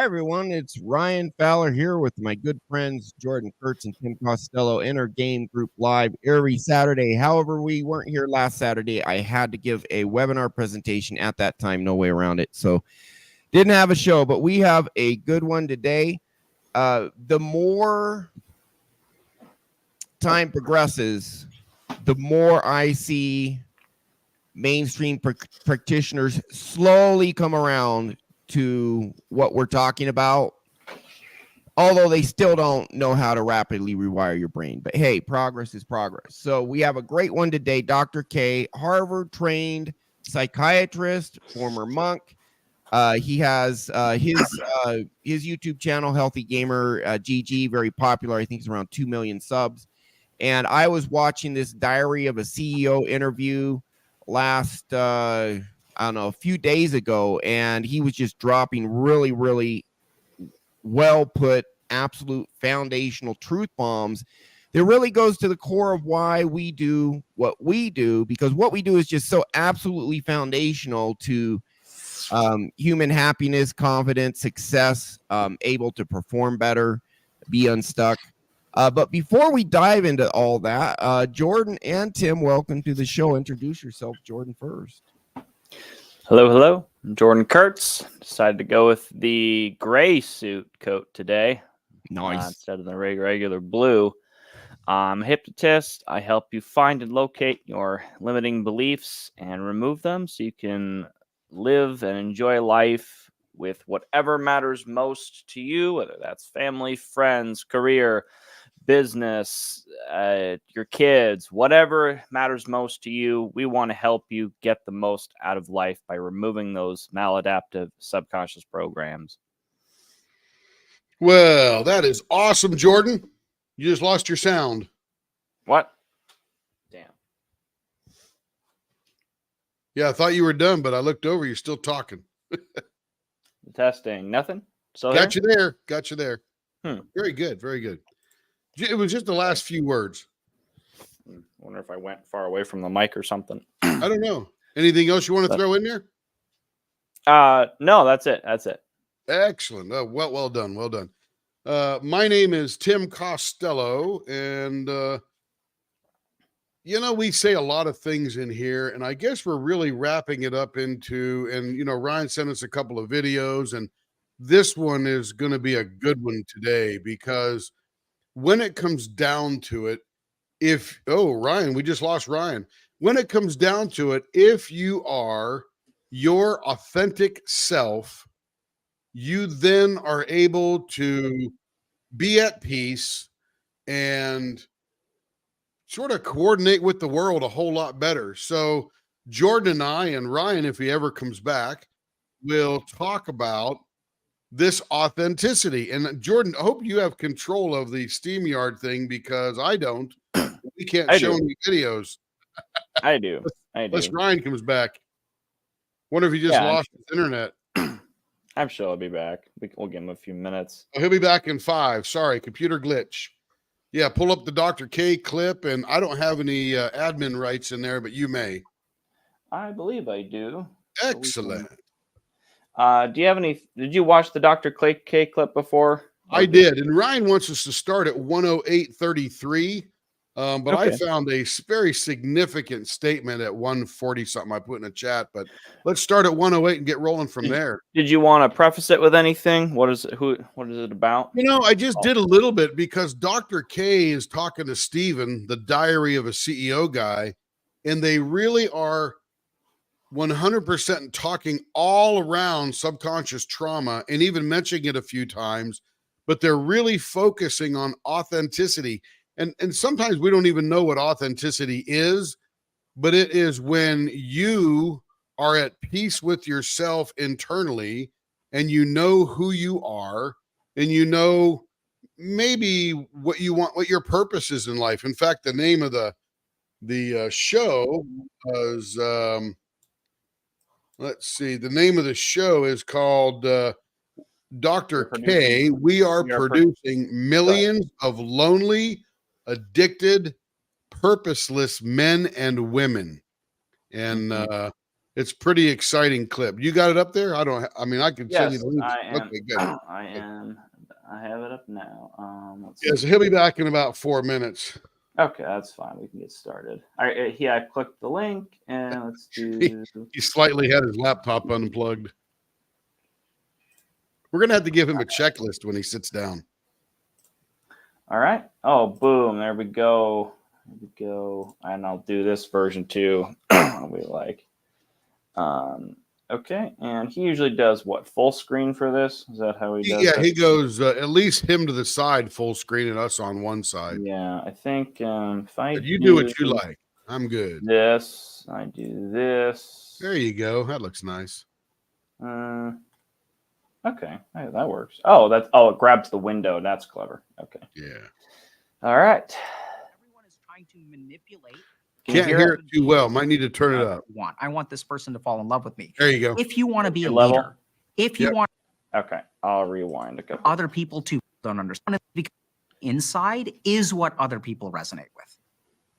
everyone. It's Ryan Fowler here with my good friends Jordan Kurtz and Tim Costello in our game group live every Saturday. However, we weren't here last Saturday. I had to give a webinar presentation at that time. No way around it. So didn't have a show, but we have a good one today. The more time progresses, the more I see mainstream practitioners slowly come around to what we're talking about, although they still don't know how to rapidly rewire your brain. But hey, progress is progress. So we have a great one today. Dr. K, Harvard-trained psychiatrist, former monk. He has his YouTube channel, Healthy Gamer GG, very popular. I think it's around 2 million subs. And I was watching this Diary of a CEO interview last I don't know, a few days ago, and he was just dropping really, really well put, absolute foundational truth bombs that really goes to the core of why we do what we do, because what we do is just so absolutely foundational to human happiness, confidence, success, able to perform better, be unstuck. But before we dive into all that, Jordan and Tim, welcome to the show. Introduce yourself, Jordan, first. Hello. I'm Jordan Kurtz. Decided to go with the gray suit coat today. Nice. Instead of the regular blue. I'm a hypnotist. I help you find and locate your limiting beliefs and remove them so you can live and enjoy life with whatever matters most to you, whether that's family, friends, career, business, your kids, whatever matters most to you. We want to help you get the most out of life by removing those maladaptive subconscious programs. Well, that is awesome, Jordan. You just lost your sound. What? Damn. Yeah, I thought you were done, but I looked over. You're still talking. Testing. Nothing? So Got you there. Got you there. Very good. Very good. It was just the last few words. I wonder if I went far away from the mic or something. I don't know. Anything else you want to throw in there? No, that's it. Excellent. Well done. Well done. My name is Tim Costello, and we say a lot of things in here, and I guess we're really wrapping it up into, and Ryan sent us a couple of videos, and this one is going to be a good one today because when it comes down to it, Ryan, we just lost Ryan. When it comes down to it, if you are your authentic self, you then are able to be at peace and sort of coordinate with the world a whole lot better. So Jordan and I, and Ryan, if he ever comes back, will talk about this authenticity. And Jordan, I hope you have control of the StreamYard thing because I don't. We can't show any videos. I do. Unless Ryan comes back. Wonder if he just lost his internet. I'm sure he'll be back. We'll give him a few minutes. Oh, he'll be back in 5. Sorry, computer glitch. Yeah, pull up the Dr. K clip, and I don't have any admin rights in there, but you may. I believe I do. Excellent. Do you have any? Did you watch the Dr. K clip before? I did, and Ryan wants us to start at 108.33, but okay. I found a very significant statement at 140 something. I put in a chat, but let's start at 108 and get rolling from there. Did you want to preface it with anything? What is it? What is it about? I just did a little bit because Dr. K is talking to Steven, the Diary of a CEO guy, and they really are 100% talking all around subconscious trauma and even mentioning it a few times, but they're really focusing on authenticity. And sometimes we don't even know what authenticity is, but it is when you are at peace with yourself internally and you know who you are and you know maybe what you want, what your purpose is in life. In fact, the name of the show was let's see. The name of the show is called Dr. K. We are producing millions of lonely, addicted, purposeless men and women. And It's pretty exciting clip. You got it up there? I mean, I can send you Yes, the link. I am. Okay, good. I have it up now. Let's Yeah, see. so he'll be back in about 4 minutes. Okay, that's fine. We can get started. All right, here I clicked the link, and let's do. He slightly had his laptop unplugged. We're gonna have to give him a checklist when he sits down. All right. Oh, boom! There we go. There we go. And I'll do this version too. We like. Okay, and he usually does what, full screen for this? Is that how he does? Yeah, it? he goes at least him to the side, full screen, and us on one side. Yeah, I think if I But you do what you like. I'm good. This, I do this. There you go. That looks nice. Okay, hey, that works. Oh, it grabs the window. That's clever. Okay. Yeah. All right. Everyone is trying to manipulate. Can't hear it too well. Might need to turn it up. I want this person to fall in love with me. There you go. If you want to be a Level? leader, if you want Okay, I'll rewind a couple. other people to don't understand, because inside is what other people resonate with.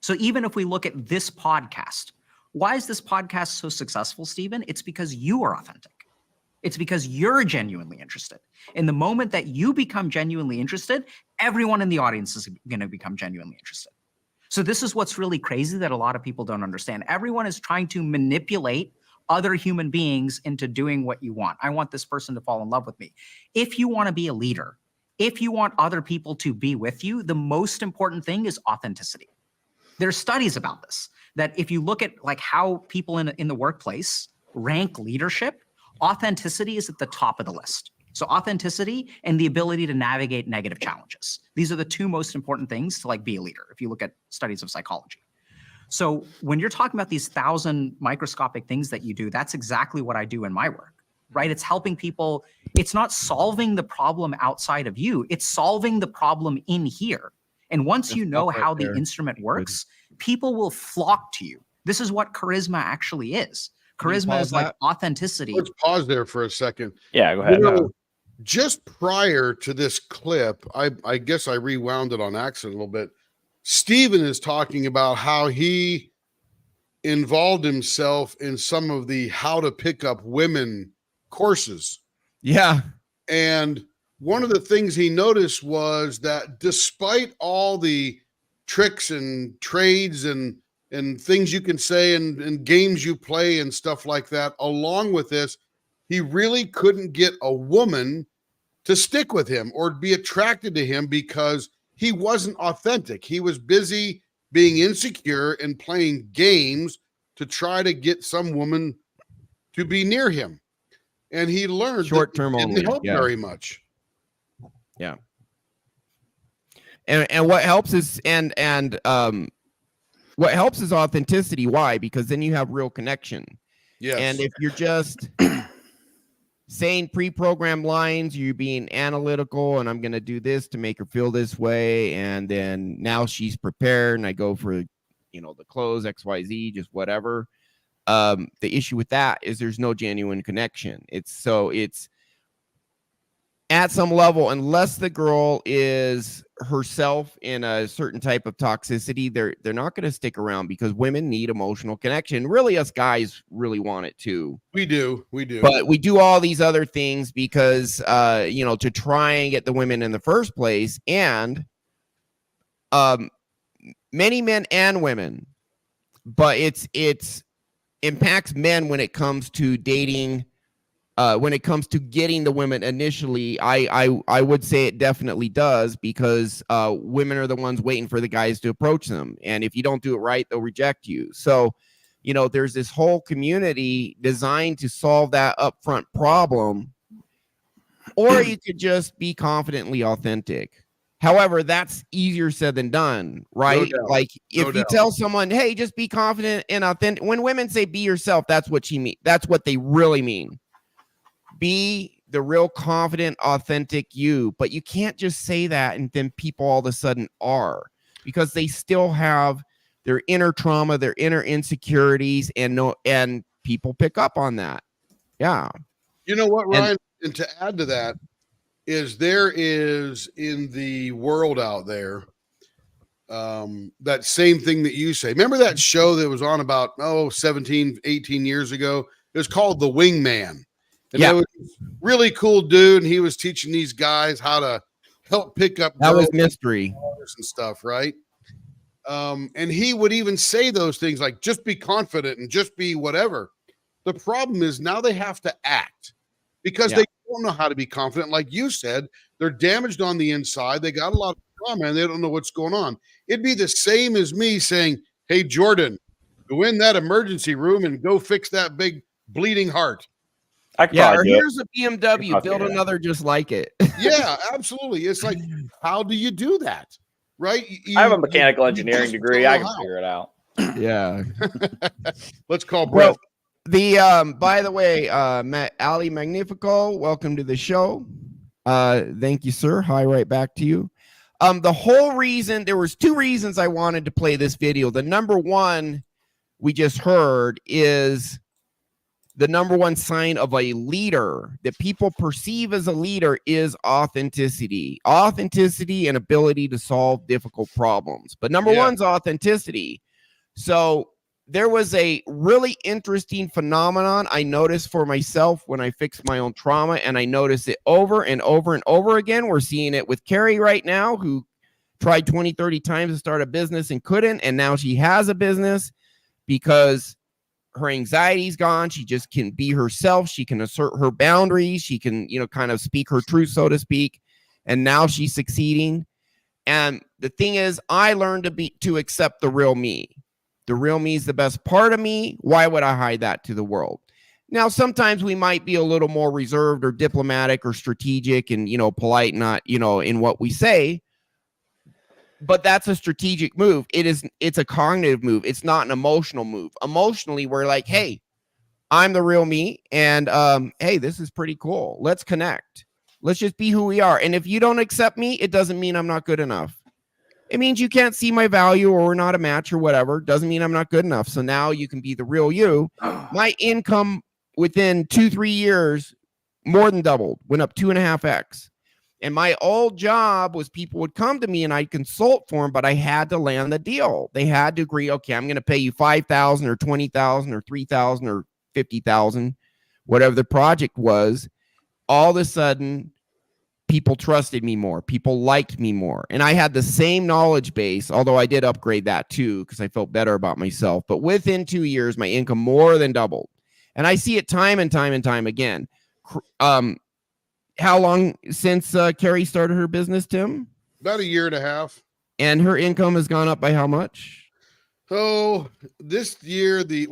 So even if we look at this podcast, why is this podcast so successful, Stephen? It's because you are authentic. It's because you're genuinely interested. In the moment that you become genuinely interested, everyone in the audience is going to become genuinely interested. So this is what's really crazy that a lot of people don't understand. Everyone is trying to manipulate other human beings into doing what you want. I want this person to fall in love with me. If you want to be a leader, if you want other people to be with you, the most important thing is authenticity. There's studies about this, that if you look at like how people in the workplace rank leadership, authenticity is at the top of the list. So authenticity and the ability to navigate negative challenges. These are the two most important things to like be a leader if you look at studies of psychology. So when you're talking about these 1,000 microscopic things that you do, that's exactly what I do in my work, right? It's helping people. It's not solving the problem outside of you. It's solving the problem in here. And once you know how the instrument works, people will flock to you. This is what charisma actually is. Charisma is like authenticity. Let's pause there for a second. Yeah, go ahead. You know, just prior to this clip, I guess I rewound it on accident a little bit. Stephen is talking about how he involved himself in some of the how to pick up women courses. Yeah. And one of the things he noticed was that despite all the tricks and trades and things you can say and games you play and stuff like that, along with this, he really couldn't get a woman to stick with him or be attracted to him because he wasn't authentic. He was busy being insecure and playing games to try to get some woman to be near him. And he learned short-term that it only. didn't help very much. Yeah. And what helps is what helps is authenticity. Why? Because then you have real connection. Yes. And if you're just saying pre-programmed lines, you're being analytical, and I'm going to do this to make her feel this way, and then now she's prepared, and I go for, the clothes, XYZ, just whatever. The issue with that is there's no genuine connection. It's at some level, unless the girl is herself in a certain type of toxicity, they're not going to stick around, because women need emotional connection. Really, us guys really want it too. We do. But we do all these other things because, to try and get the women in the first place. And many men and women, but it's impacts men when it comes to dating. When it comes to getting the women initially, I would say it definitely does, because women are the ones waiting for the guys to approach them. And if you don't do it right, they'll reject you. So, there's this whole community designed to solve that upfront problem. Or you could just be confidently authentic. However, that's easier said than done, right? No doubt. Like if you tell someone, hey, just be confident and authentic. When women say be yourself, that's what that's what they really mean. Be the real confident, authentic you. But you can't just say that and then people all of a sudden are, because they still have their inner trauma, their inner insecurities, and people pick up on that. Yeah. You know what, Ryan? And to add to that is there is in the world out there that same thing that you say. Remember that show that was on about 17, 18 years ago? It was called The Wingman. And Yeah. it was really cool dude. And he was teaching these guys how to help pick up That was girls mystery. and stuff, right? And he would even say those things like, just be confident and just be whatever. The problem is now they have to act because they don't know how to be confident. Like you said, they're damaged on the inside. They got a lot of trauma and they don't know what's going on. It'd be the same as me saying, hey, Jordan, go in that emergency room and go fix that big bleeding heart. I could Yeah, or probably do it. here's a BMW, I'll build figure it out. another just like it. Yeah, absolutely. It's like, how do you do that? Right? I have a mechanical engineering just degree. don't I know can how. figure it out. Yeah. Let's call Well, Brett. by the way, Ali Magnifico, welcome to the show. Thank you, sir. Hi, right back to you. The whole reason, there was two reasons I wanted to play this video. The number one we just heard is the number one sign of a leader that people perceive as a leader is authenticity. Authenticity and ability to solve difficult problems. But number one's authenticity. So there was a really interesting phenomenon I noticed for myself when I fixed my own trauma, and I noticed it over and over and over again. We're seeing it with Carrie right now, who tried 20, 30 times to start a business and couldn't, and now she has a business because her anxiety's gone. She just can be herself. She can assert her boundaries. She can, kind of speak her truth, so to speak. And now she's succeeding. And the thing is, I learned to accept the real me. The real me is the best part of me. Why would I hide that to the world? Now, sometimes we might be a little more reserved or diplomatic or strategic and, polite, not, in what we say. But that's a strategic move. It's a cognitive move. It's not an emotional move. Emotionally, we're like, hey, I'm the real me. And hey, this is pretty cool. Let's connect. Let's just be who we are. And if you don't accept me, it doesn't mean I'm not good enough. It means you can't see my value or we're not a match or whatever. Doesn't mean I'm not good enough. So now you can be the real you. My income within 2-3 years more than doubled, went up 2.5x. And my old job was people would come to me and I'd consult for them, but I had to land the deal. They had to agree, okay, I'm going to pay you $5,000 or $20,000 or $3,000 or $50,000, whatever the project was. All of a sudden, people trusted me more. People liked me more. And I had the same knowledge base, although I did upgrade that too because I felt better about myself. But within 2 years, my income more than doubled. And I see it time and time and time again. How long since Carrie started her business, Tim? About 1.5 years. And her income has gone up by how much? So this year, the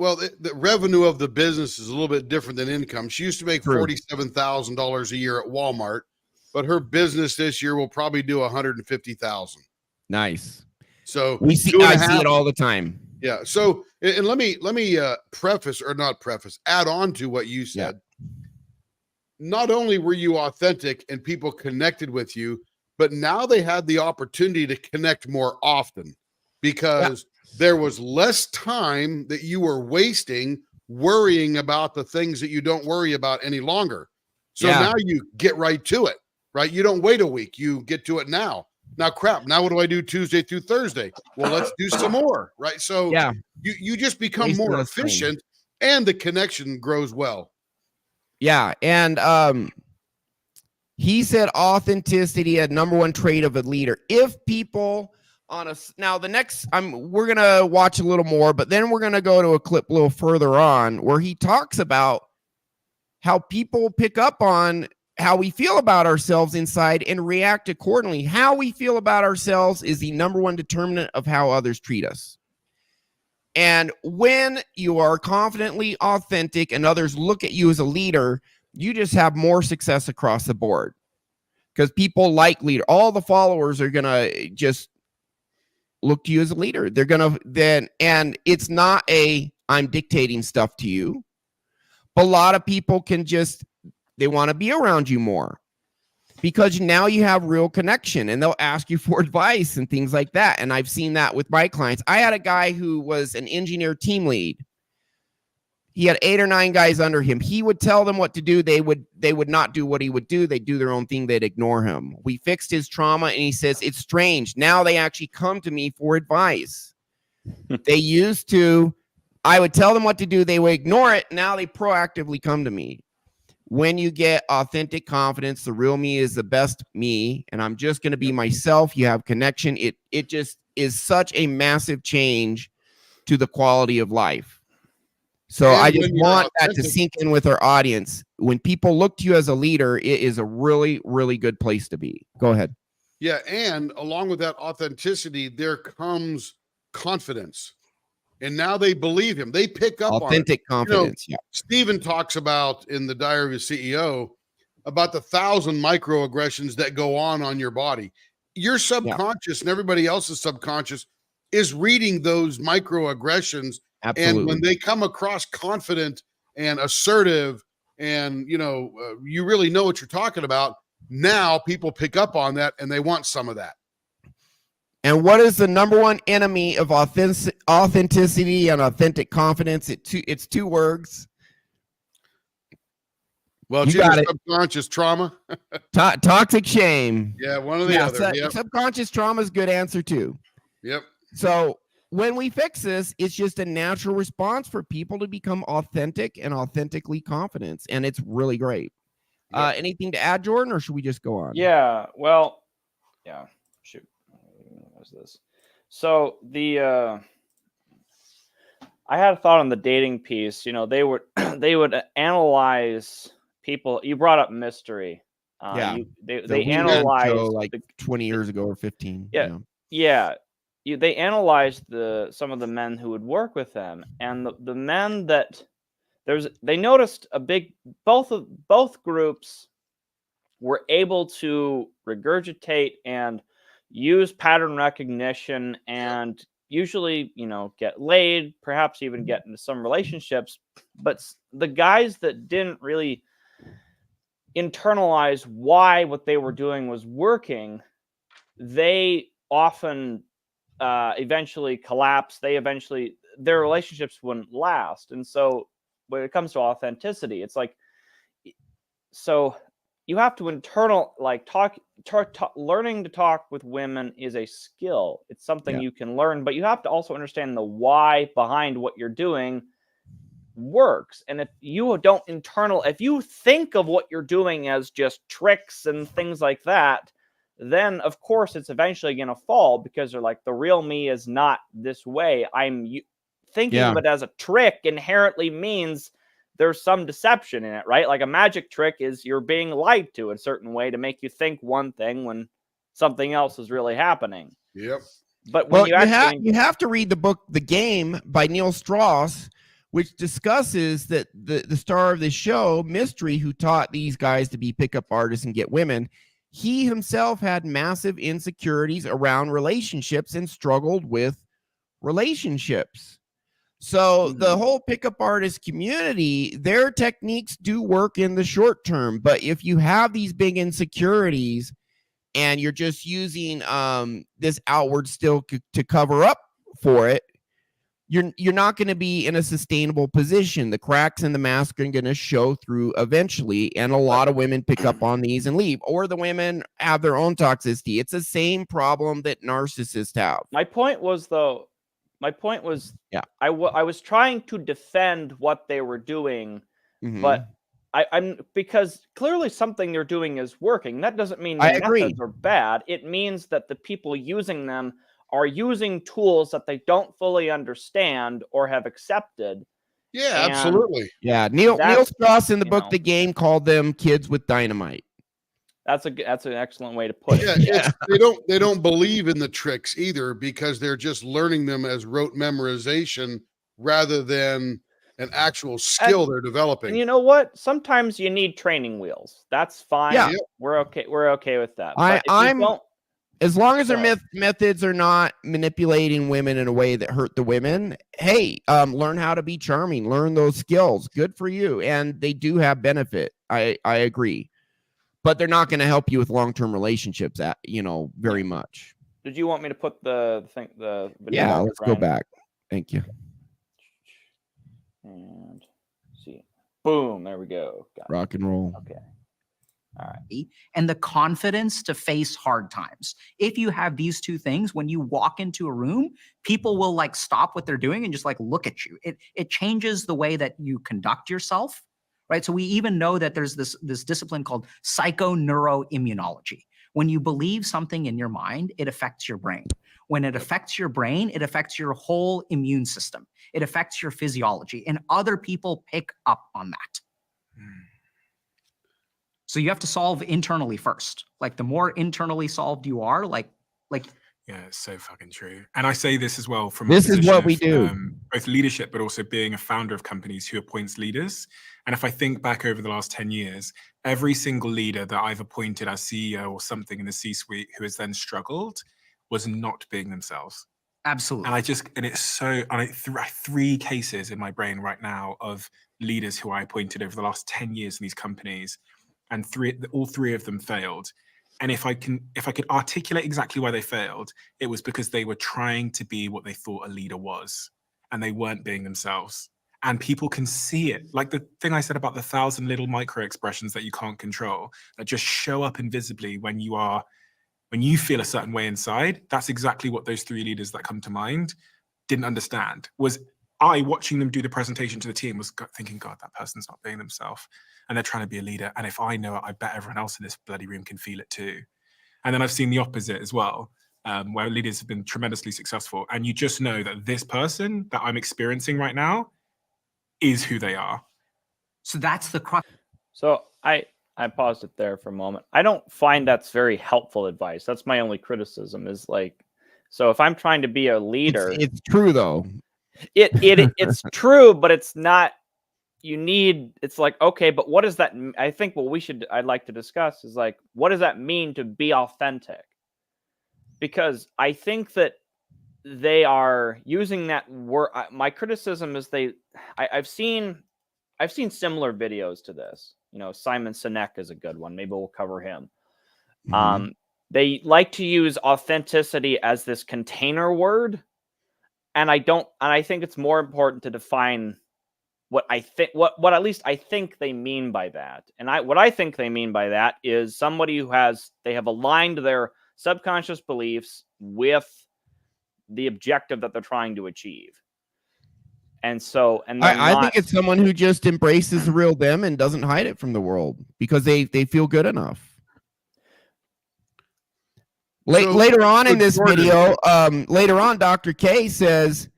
revenue of the business is a little bit different than income. She used to make $47,000 a year at Walmart, but her business this year will probably do $150,000. Nice. So I see it all the time. Yeah. So, and let me add on to what you said. Yeah. Not only were you authentic and people connected with you, but now they had the opportunity to connect more often because there was less time that you were wasting worrying about the things that you don't worry about any longer. So now you get right to it, right? You don't wait a week. You get to it now. Now, crap. Now what do I do Tuesday through Thursday? Well, let's do some more, right? So you just become more efficient and the connection grows well. Yeah. And he said authenticity, a number one trait of a leader. If people now the next, we're going to watch a little more, but then we're going to go to a clip a little further on where he talks about how people pick up on how we feel about ourselves inside and react accordingly. How we feel about ourselves is the number one determinant of how others treat us. And when you are confidently authentic and others look at you as a leader, you just have more success across the board because people like leader. All the followers are going to just look to you as a leader. They're going to then, and it's not I'm dictating stuff to you, but a lot of people they want to be around you more because now you have real connection and they'll ask you for advice and things like that. And I've seen that with my clients. I had a guy who was an engineer team lead. He had 8 or 9 guys under him. He would tell them what to do. They would not do what he would do. They'd do their own thing. They'd ignore him. We fixed his trauma and he says, it's strange. Now they actually come to me for advice. They used to I would tell them what to do. They would ignore it. Now they proactively come to me. When you get authentic confidence, the real me is the best me, and I'm just going to be myself. You have connection. It just is such a massive change to the quality of life. So And I just when you're want that to authentic- sink in with our audience. When people look to you as a leader, it is a really, really good place to be. Go ahead. Yeah, and along with that authenticity, there comes confidence. And now they believe him. They pick up on it. Authentic confidence. Yeah. Stephen talks about in the Diary of a CEO about the 1,000 microaggressions that go on your body. Your subconscious and everybody else's subconscious is reading those microaggressions. Absolutely. And when they come across confident and assertive and, you really know what you're talking about, now people pick up on that and they want some of that. And what is the number one enemy of authenticity and authentic confidence? It's two words. Well, it's You got either it. subconscious trauma. Toxic shame. Yeah, one or the other. Yep. Subconscious trauma is a good answer too. Yep. So when we fix this, it's just a natural response for people to become authentic and authentically confident. And it's really great. Yep. Anything to add, Jordan, or should we just go on? Yeah. Well, yeah. Shoot. What's this? So I had a thought on the dating piece. They would analyze people. You brought up mystery. Yeah. They analyzed like 20 years ago or 15. Yeah. They analyzed some of the men who would work with them, and the men that they noticed both groups were able to regurgitate and use pattern recognition and usually, get laid, perhaps even get into some relationships. But the guys that didn't really internalize why what they were doing was working, they often eventually collapse. Their relationships wouldn't last. And so when it comes to authenticity, it's like, so you have to learning to talk with women is a skill. It's something you can learn, but you have to also understand the why behind what you're doing works. And if you think of what you're doing as just tricks and things like that, then of course it's eventually going to fall, because they're like, the real me is not this way. Thinking of it as a trick inherently means there's some deception in it, right? Like a magic trick is you're being lied to a certain way to make you think one thing when something else is really happening. Yep. But when you have to read the book The Game by Neil Strauss, which discusses that the star of the show, Mystery, who taught these guys to be pickup artists and get women, he himself had massive insecurities around relationships and struggled with relationships. So the whole pickup artist community, their techniques do work in the short term. But if you have these big insecurities and you're just using this outward still to cover up for it, you're not going to be in a sustainable position. The cracks in the mask are going to show through eventually. And a lot of women pick up on these and leave, or the women have their own toxicity. It's the same problem that narcissists have. My point was, I was trying to defend what they were doing, but I'm because clearly something they're doing is working. That doesn't mean the methods are bad. It means that the people using them are using tools that they don't fully understand or have accepted. Yeah, absolutely. Yeah, Neil Strauss in the book The Game called them kids with dynamite. That's an excellent way to put it. Yeah. They don't believe in the tricks either, because they're just learning them as rote memorization rather than an actual skill they're developing. And you know what? Sometimes you need training wheels. That's fine. Yeah. We're okay. We're okay with that. As long as their methods are not manipulating women in a way that hurt the women, hey, learn how to be charming. Learn those skills. Good for you. And they do have benefit. I agree. But they're not going to help you with long-term relationships, very much. Did you want me to put the video? Yeah, let's go back. Thank you. And see. Boom. There we go. Rock and roll. Okay. and the confidence to face hard times. If you have these two things, when you walk into a room, people will like stop what they're doing and just like look at you. It changes the way that you conduct yourself, right? So we even know that there's this discipline called psychoneuroimmunology. When you believe something in your mind, it affects your brain. When it affects your brain, it affects your whole immune system. It affects your physiology, and other people pick up on that. So you have to solve internally first. Like the more internally solved you are, like yeah, it's so fucking true. And I say this as well from This is what we do. Both leadership, but also being a founder of companies who appoints leaders. And if I think back over the last 10 years, every single leader that I've appointed as CEO or something in the C-suite who has then struggled was not being themselves. absolutely. And it's so, I have 3 cases in my brain right now of leaders who I appointed over the last 10 years in these companies, and all 3 of them failed. And if I could articulate exactly why they failed, it was because they were trying to be what they thought a leader was, and they weren't being themselves. And people can see it. Like the thing I said about the 1,000 little micro expressions that you can't control, that just show up invisibly when you feel a certain way inside. That's exactly what those 3 leaders that come to mind didn't understand. Was I watching them do the presentation to the team was thinking, God, that person's not being themselves, and they're trying to be a leader. And if I know it, I bet everyone else in this bloody room can feel it too. And then I've seen the opposite as well, where leaders have been tremendously successful. And you just know that this person that I'm experiencing right now is who they are. So that's the crux. So I paused it there for a moment. I don't find that's very helpful advice. That's my only criticism is like, so if I'm trying to be a leader, It's true though. It's true, but it's not. It's like, okay, but what does that? I think I'd like to discuss is like, what does that mean to be authentic? Because I think that they are using that word. My criticism is I've seen similar videos to this. You know, Simon Sinek is a good one. Maybe we'll cover him. Mhm. They like to use authenticity as this container word. And I think it's more important to define what at least I think they mean by that. And what I think they mean by that is somebody they have aligned their subconscious beliefs with the objective that they're trying to achieve. And so, I think it's someone who just embraces the real them and doesn't hide it from the world because they feel good enough. Later on in this video, later on, Dr. K says,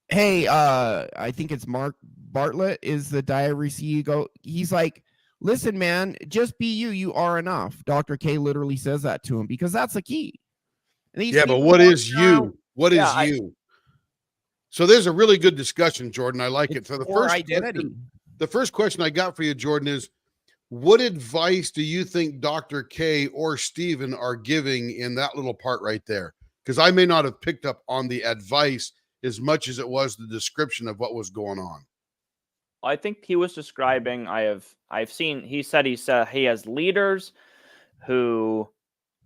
hey, I think it's Mark Bartlett is the diary CEO. He's like, listen, man, just be you. You are enough. Dr. K literally says that to him because that's the key. Yeah, but what is you? What is you? So there's a really good discussion, Jordan. I like it. So the first question I got for you, Jordan, is what advice do you think Dr. K or Stephen are giving in that little part right there? Because I may not have picked up on the advice as much as it was the description of what was going on. I think he was describing, he said he has leaders who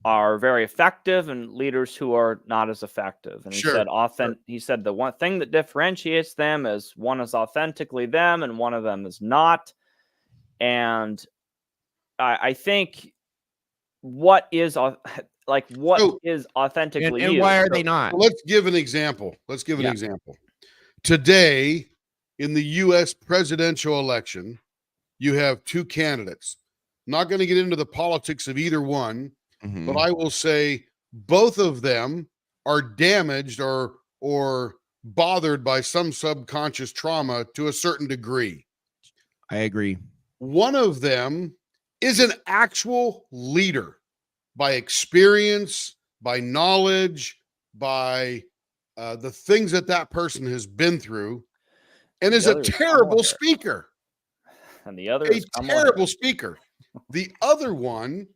are very effective and leaders who are not as effective. And he said the one thing that differentiates them is one is authentically them and one of them is not. And I think what is authentically and you? Why are they not? So let's give an example. Today, in the U.S. presidential election, you have 2 candidates. Not going to get into the politics of either one, but I will say both of them are damaged or bothered by some subconscious trauma to a certain degree. I agree. One of them is an actual leader by experience, by knowledge, by the things that person has been through, and is a terrible speaker. And the other is a terrible speaker. The other one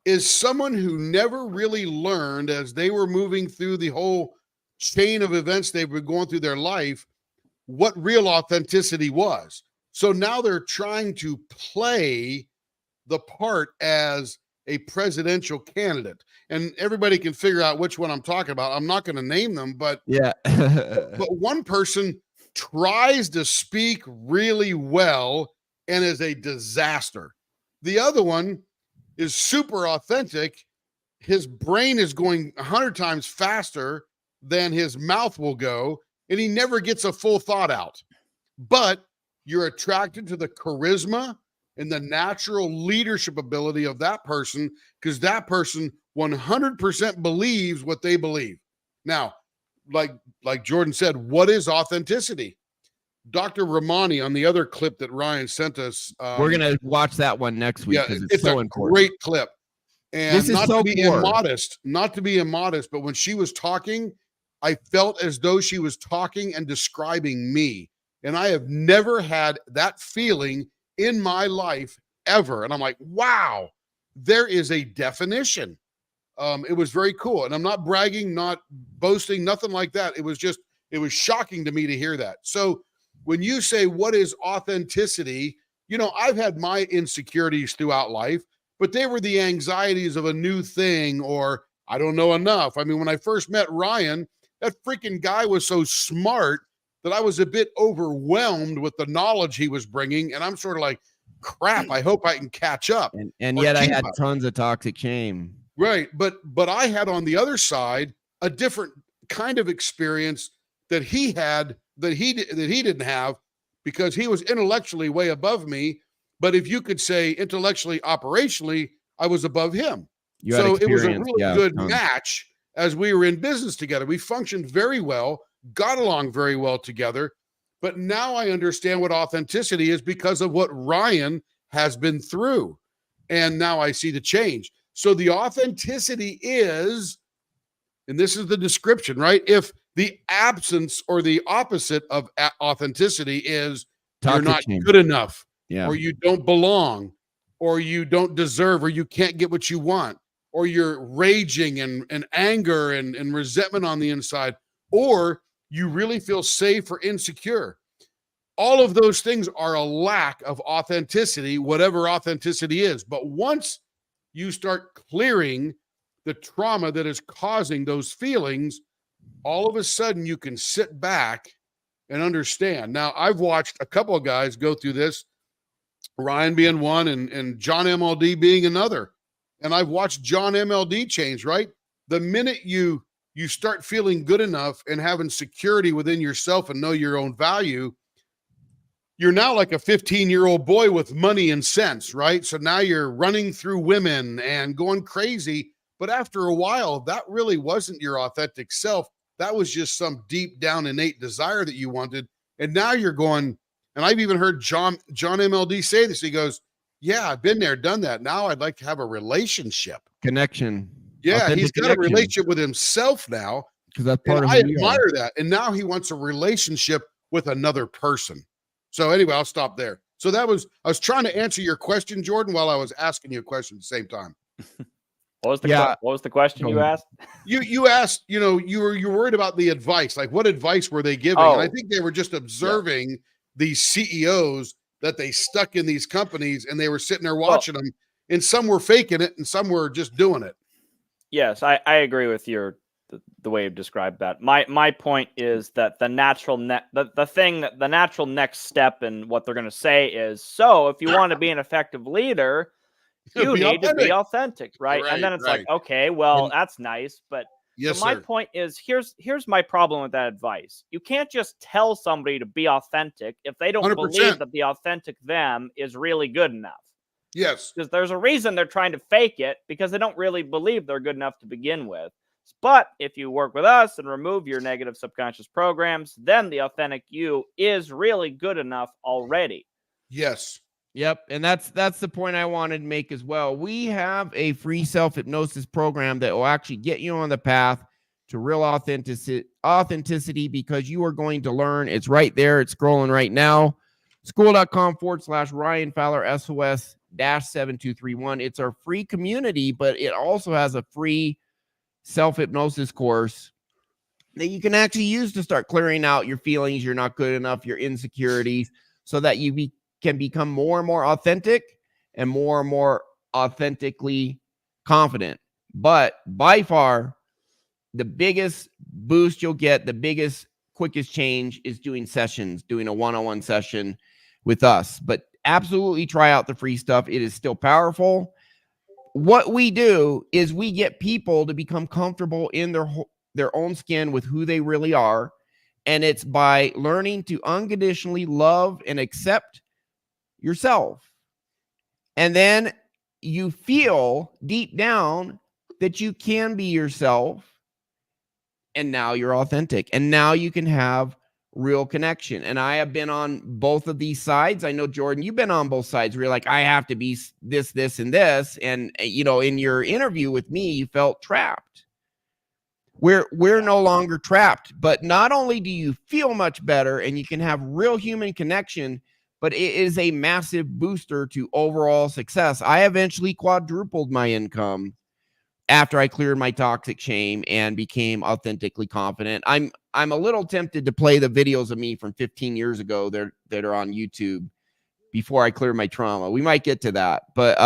is someone who never really learned as they were moving through the whole chain of events they've been going through their life, what real authenticity was. So now they're trying to play the part as a presidential candidate, and everybody can figure out which one I'm talking about. I'm not going to name them, but yeah, but one person tries to speak really well and is a disaster. The other one is super authentic, his brain is going 100 times faster than his mouth will go, and he never gets a full thought out. But you're attracted to the charisma and the natural leadership ability of that person, because that person 100% believes what they believe. Now, like Jordan said, what is authenticity? Dr. Ramani, on the other clip that Ryan sent us, we're gonna watch that one next week because it's so important. Great clip. And This is not so to be core. immodest, but when she was talking, I felt as though she was talking and describing me. And I have never had that feeling in my life ever. And I'm like, wow, there is a definition. It was very cool. And I'm not bragging, not boasting, nothing like that. It was shocking to me to hear that. So when you say, what is authenticity? You know, I've had my insecurities throughout life, but they were the anxieties of a new thing, or I don't know enough. I mean, when I first met Ryan, that freaking guy was so smart that I was a bit overwhelmed with the knowledge he was bringing. And I'm sort of like, crap, I hope I can catch up. And yet I had tons of toxic shame. Right. But I had on the other side a different kind of experience that he had that he didn't have, because he was intellectually way above me. But if you could say intellectually, operationally, I was above him. So it was a really good match as we were in business together. We functioned very well, got along very well together. But now I understand what authenticity is because of what Ryan has been through. And now I see the change. So the authenticity is, and this is the description, right? If the absence or the opposite of authenticity is you're not good enough, or you don't belong, or you don't deserve, or you can't get what you want, or you're raging and anger and resentment on the inside, or you really feel safe or insecure. All of those things are a lack of authenticity, whatever authenticity is. But once you start clearing the trauma that is causing those feelings, all of a sudden you can sit back and understand. Now, I've watched a couple of guys go through this, Ryan being one and John MLD being another. And I've watched John MLD change, right? The minute you start feeling good enough and having security within yourself and know your own value, you're now like a 15-year-old boy with money and sense, right? So now you're running through women and going crazy. But after a while, that really wasn't your authentic self. That was just some deep down innate desire that you wanted. And now you're going, and I've even heard John MLD say this. He goes, yeah, I've been there, done that. Now I'd like to have a relationship. Connection. Yeah, he's got a relationship with himself now. Because that's part of I admire that. And now he wants a relationship with another person. So anyway, I'll stop there. So I was trying to answer your question, Jordan, while I was asking you a question at the same time. What was the question you asked? You asked, you were worried about the advice. Like, what advice were they giving? And I think they were just observing these CEOs that they stuck in these companies, and they were sitting there watching them, and some were faking it and some were just doing it. Yes, I agree with the way you described that. My point is that the natural next step in what they're going to say is, so if you want to be an effective leader, you need to be authentic, right? And then it's like, okay, well, that's nice, but my point is, here's my problem with that advice. You can't just tell somebody to be authentic if they don't 100%. Believe that the authentic them is really good enough. Yes. Because there's a reason they're trying to fake it, because they don't really believe they're good enough to begin with. But if you work with us and remove your negative subconscious programs, then the authentic you is really good enough already. Yes. Yep. And that's the point I wanted to make as well. We have a free self-hypnosis program that will actually get you on the path to real authenticity, because you are going to learn. It's right there. It's scrolling right now. School.com/RyanFowlerSOS -7231. It's our free community, but it also has a free self-hypnosis course that you can actually use to start clearing out your feelings, you're not good enough, your insecurities, so that you can become more and more authentic and more authentically confident. But by far, the biggest boost you'll get, the biggest, quickest change is doing a one-on-one session with us. But absolutely try out the free stuff. It is still powerful. what we do is we get people to become comfortable in their own skin with who they really are. And it's by learning to unconditionally love and accept yourself. And then you feel deep down that you can be yourself. And now you're authentic. And now you can have real connection. And I have been on both of these sides. I know, Jordan, you've been on both sides where you're like, I have to be this, this, and this. And, you know, in your interview with me, you felt trapped. We're no longer trapped, but not only do you feel much better and you can have real human connection, but it is a massive booster to overall success. I eventually quadrupled my income after I cleared my toxic shame and became authentically confident. I'm a little tempted to play the videos of me from 15 years ago that are on YouTube before I clear my trauma. We might get to that, but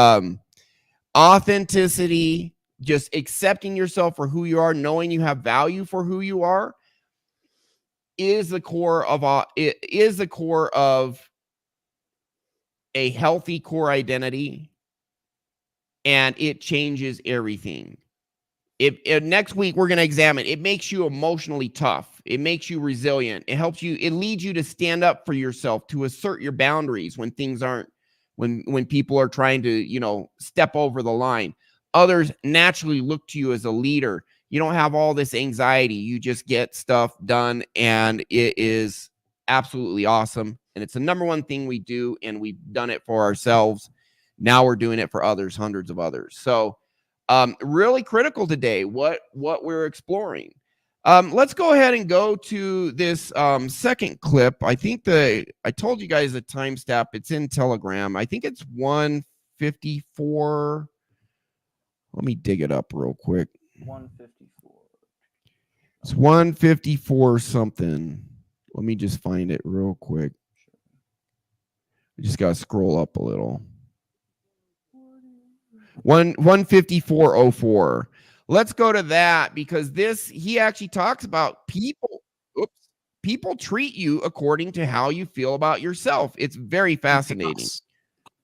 authenticity, just accepting yourself for who you are, knowing you have value for who you are, is the core of a healthy core identity, and it changes everything. Next week we're going to examine. It makes you emotionally tough. It makes you resilient. It helps you. It leads you to stand up for yourself, to assert your boundaries when things aren't, when people are trying to, you know, step over the line. Others naturally look to you as a leader. You don't have all this anxiety. You just get stuff done, and it is absolutely awesome. And it's the number one thing we do, and we've done it for ourselves. Now we're doing it for others, hundreds of others. So really critical today, what we're exploring. Let's go ahead and go to this second clip. I think I told you guys the timestamp. It's in Telegram. I think it's 1:54. Let me dig it up real quick. 154. It's 1:54 something. Let me just find it real quick. I just got to scroll up a little. 1:54:04. Let's go to that, because he actually talks about people. People treat you according to how you feel about yourself. It's very fascinating.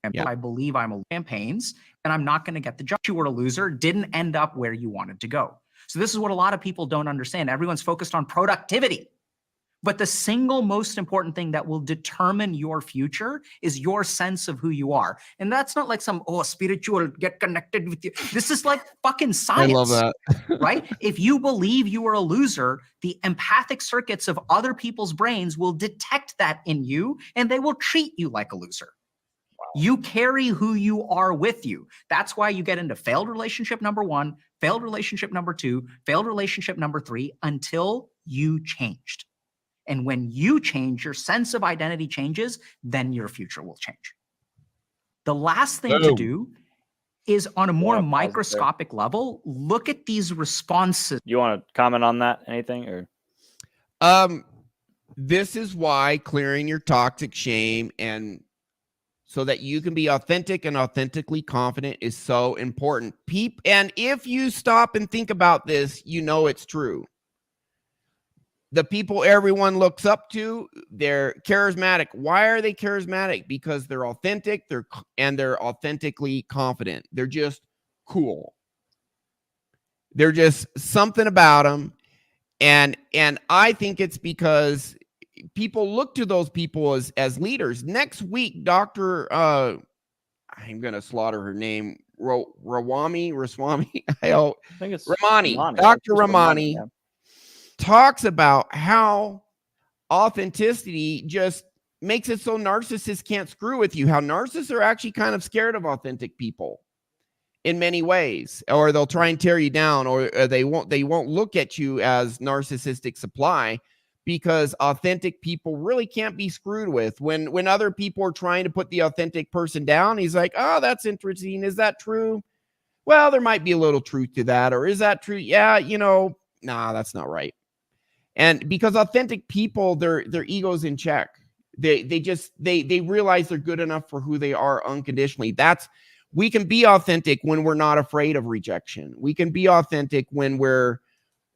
And I believe I'm a campaigns, and I'm not going to get the job. You were a loser, didn't end up where you wanted to go. So this is what a lot of people don't understand. Everyone's focused on productivity. But the single most important thing that will determine your future is your sense of who you are. And that's not like some, spiritual, get connected with you. This is like fucking science. I love that. Right? If you believe you are a loser, the empathic circuits of other people's brains will detect that in you, and they will treat you like a loser. Wow. You carry who you are with you. That's why you get into failed relationship number 1, failed relationship number 2, failed relationship number 3, until you changed. And when you change, your sense of identity changes, then your future will change. The last thing to do is, on a more microscopic level, look at these responses. You want to comment on that? Anything? Or this is why clearing your toxic shame, and so that you can be authentic and authentically confident, is so important. And if you stop and think about this, you know it's true. The people everyone looks up to, they're charismatic. Why are they charismatic? Because they're authentic, they're authentically confident. They're just cool. They're just something about them. And I think it's because people look to those people as leaders. Next week, Dr. I'm going to slaughter her name, Rawami, I think it's Ramani. Dr. Ramani. Yeah. Talks about how authenticity just makes it so narcissists can't screw with you, how narcissists are actually kind of scared of authentic people in many ways, or they'll try and tear you down, or they won't look at you as narcissistic supply, because authentic people really can't be screwed with. When other people are trying to put the authentic person down, he's like, oh, that's interesting. Is that true? Well, there might be a little truth to that. Or is that true? Yeah, nah, that's not right. And because authentic people, their ego's in check. They realize they're good enough for who they are unconditionally. We can be authentic when we're not afraid of rejection. We can be authentic when we're,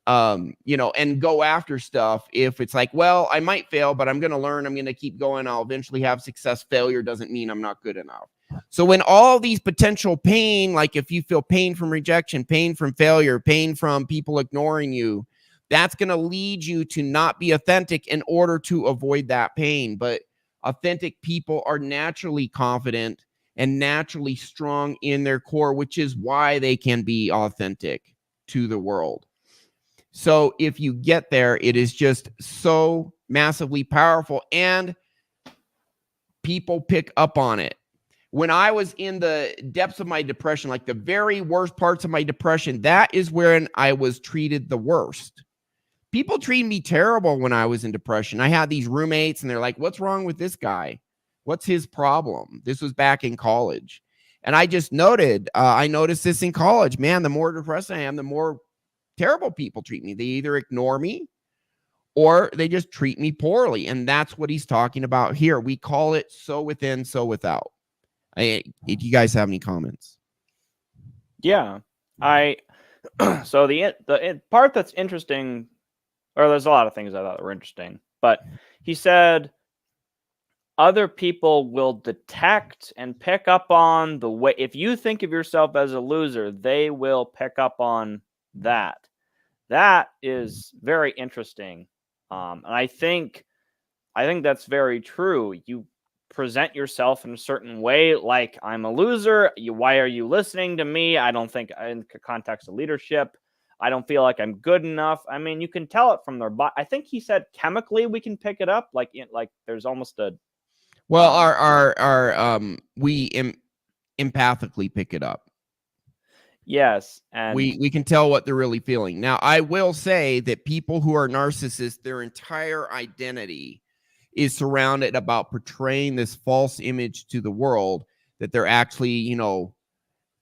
and go after stuff. If it's like, well, I might fail, but I'm going to learn. I'm going to keep going. I'll eventually have success. Failure doesn't mean I'm not good enough. So when all these potential pain, like if you feel pain from rejection, pain from failure, pain from people ignoring you, that's going to lead you to not be authentic in order to avoid that pain. But authentic people are naturally confident and naturally strong in their core, which is why they can be authentic to the world. So if you get there, it is just so massively powerful, and people pick up on it. When I was in the depths of my depression, like the very worst parts of my depression, that is when I was treated the worst. People treated me terrible when I was in depression. I had these roommates and they're like, what's wrong with this guy? What's his problem? This was back in college. And I just I noticed this in college. Man, the more depressed I am, the more terrible people treat me. They either ignore me or they just treat me poorly. And that's what he's talking about here. We call it so within, so without. If you guys have any comments? Yeah, so the part that's interesting, or there's a lot of things I thought were interesting, but he said other people will detect and pick up on the way, if you think of yourself as a loser, they will pick up on that. That is very interesting. And I think that's very true. You present yourself in a certain way, like I'm a loser. Why are you listening to me? I don't think, in the context of leadership, I don't feel like I'm good enough. I mean, you can tell it from their body. I think he said chemically we can pick it up. Like there's almost a. Well, we empathically pick it up. Yes, and we can tell what they're really feeling. Now, I will say that people who are narcissists, their entire identity is surrounded about portraying this false image to the world that they're actually,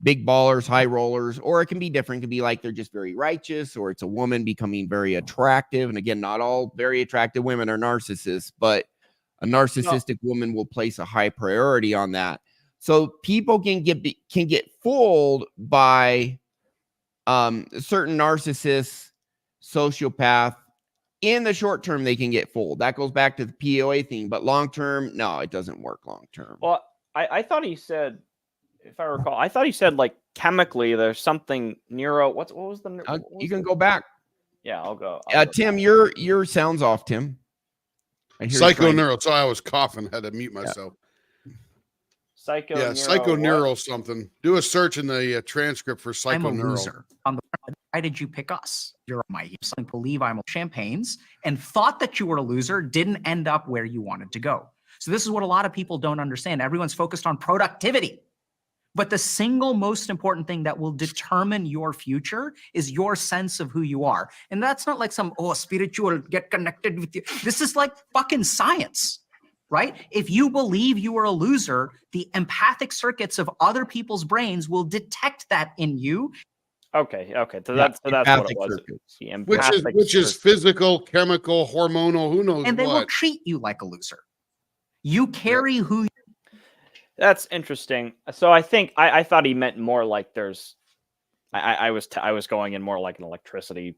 big ballers, high rollers, or it can be different. It can be like they're just very righteous, or it's a woman becoming very attractive. And again, not all very attractive women are narcissists, but a narcissistic woman will place a high priority on that. So people can get fooled by certain narcissists, sociopath. In the short term, they can get fooled. That goes back to the POA thing. But long term, no, it doesn't work long term. Well, I thought he said, if I recall, like chemically there's something what was the you can go back. Yeah, I'll go. Tim, your sound's off, Tim. Psychoneural. So I was coughing, had to mute myself. Psychoneural something. Do a search in the transcript for psychoneural. I'm a loser. Why did you pick us? You're on my heaps. I believe I'm champagnes and thought that you were a loser, didn't end up where you wanted to go. So this is what a lot of people don't understand. Everyone's focused on productivity. But the single most important thing that will determine your future is your sense of who you are. And that's not like some, spiritual, get connected with you. This is like fucking science, right? If you believe you are a loser, the empathic circuits of other people's brains will detect that in you. Okay. So that's what it was. Which is physical, chemical, hormonal, who knows what. And they will treat you like a loser. You carry who. That's interesting. So I think I thought he meant more like there's. I was going in more like an electricity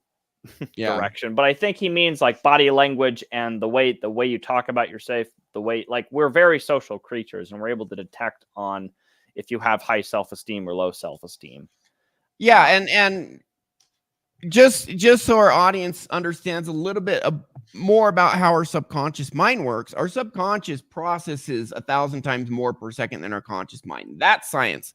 direction, but I think he means like body language and the way you talk about yourself, the way, like, we're very social creatures and we're able to detect on if you have high self-esteem or low self-esteem. Yeah, and just so our audience understands a little bit more about how our subconscious mind works, our subconscious processes 1,000 times more per second than our conscious mind. That's science.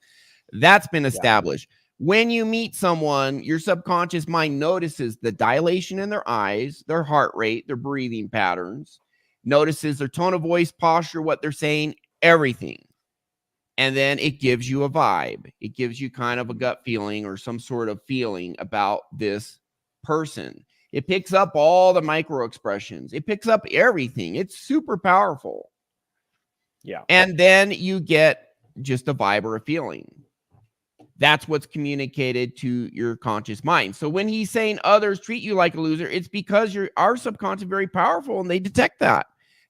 That's been established. Yeah. When you meet someone, your subconscious mind notices the dilation in their eyes, their heart rate, their breathing patterns, notices their tone of voice, posture, what they're saying, everything. And then it gives you a vibe. It gives you kind of a gut feeling or some sort of feeling about this person. It picks up all the micro expressions. It picks up everything. It's super powerful. Yeah. And then you get just a vibe or a feeling. That's what's communicated to your conscious mind. So when he's saying others treat you like a loser, it's because our subconscious is very powerful and they detect that.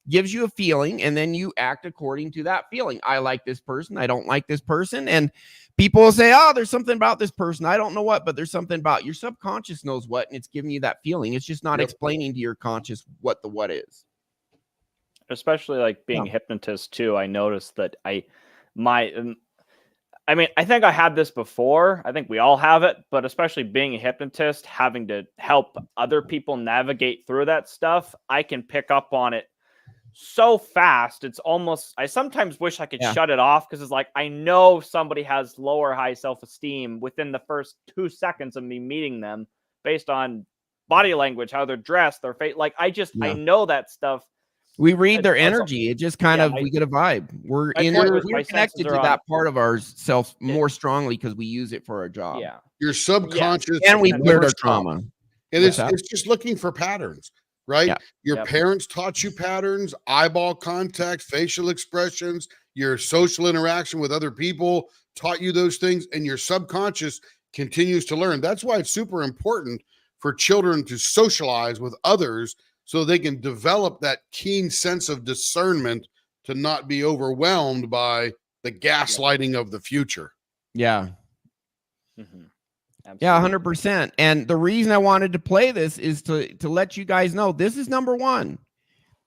Gives you a feeling, and then you act according to that feeling. I like this person. I don't like this person. And people will say, there's something about this person. I don't know what, but there's something about your subconscious knows what, and it's giving you that feeling. It's just not explaining to your conscious what the what is. Especially like being a hypnotist too. I noticed that I mean, I think I had this before. I think we all have it, but especially being a hypnotist, having to help other people navigate through that stuff, I can pick up on it so fast. It's almost, I sometimes wish I could shut it off, because it's like, I know somebody has low or high self-esteem within the first 2 seconds of me meeting them based on body language, how they're dressed, their face. Like, I know that stuff. We read their energy. It just kind of, we get a vibe. We're connected to that part of ourselves more strongly because we use it for our job. Yeah. Your subconscious. And we cleared our trauma. And it's just looking for patterns, right? Yeah. Your parents taught you patterns, eyeball contact, facial expressions, your social interaction with other people taught you those things, and your subconscious continues to learn. That's why it's super important for children to socialize with others, so they can develop that keen sense of discernment to not be overwhelmed by the gaslighting of the future. Yeah. Mm-hmm. Yeah, 100%. And the reason I wanted to play this is to let you guys know this is number one.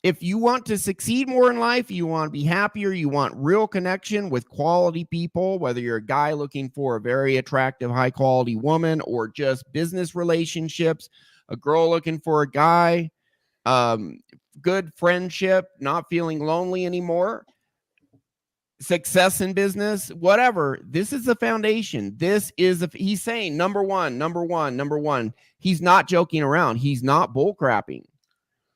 If you want to succeed more in life, you want to be happier, you want real connection with quality people, whether you're a guy looking for a very attractive, high quality woman, or just business relationships, a girl looking for a guy, good friendship, not feeling lonely anymore, success in business, whatever. This is the foundation. He's saying number one. He's not joking around. He's not bull crapping.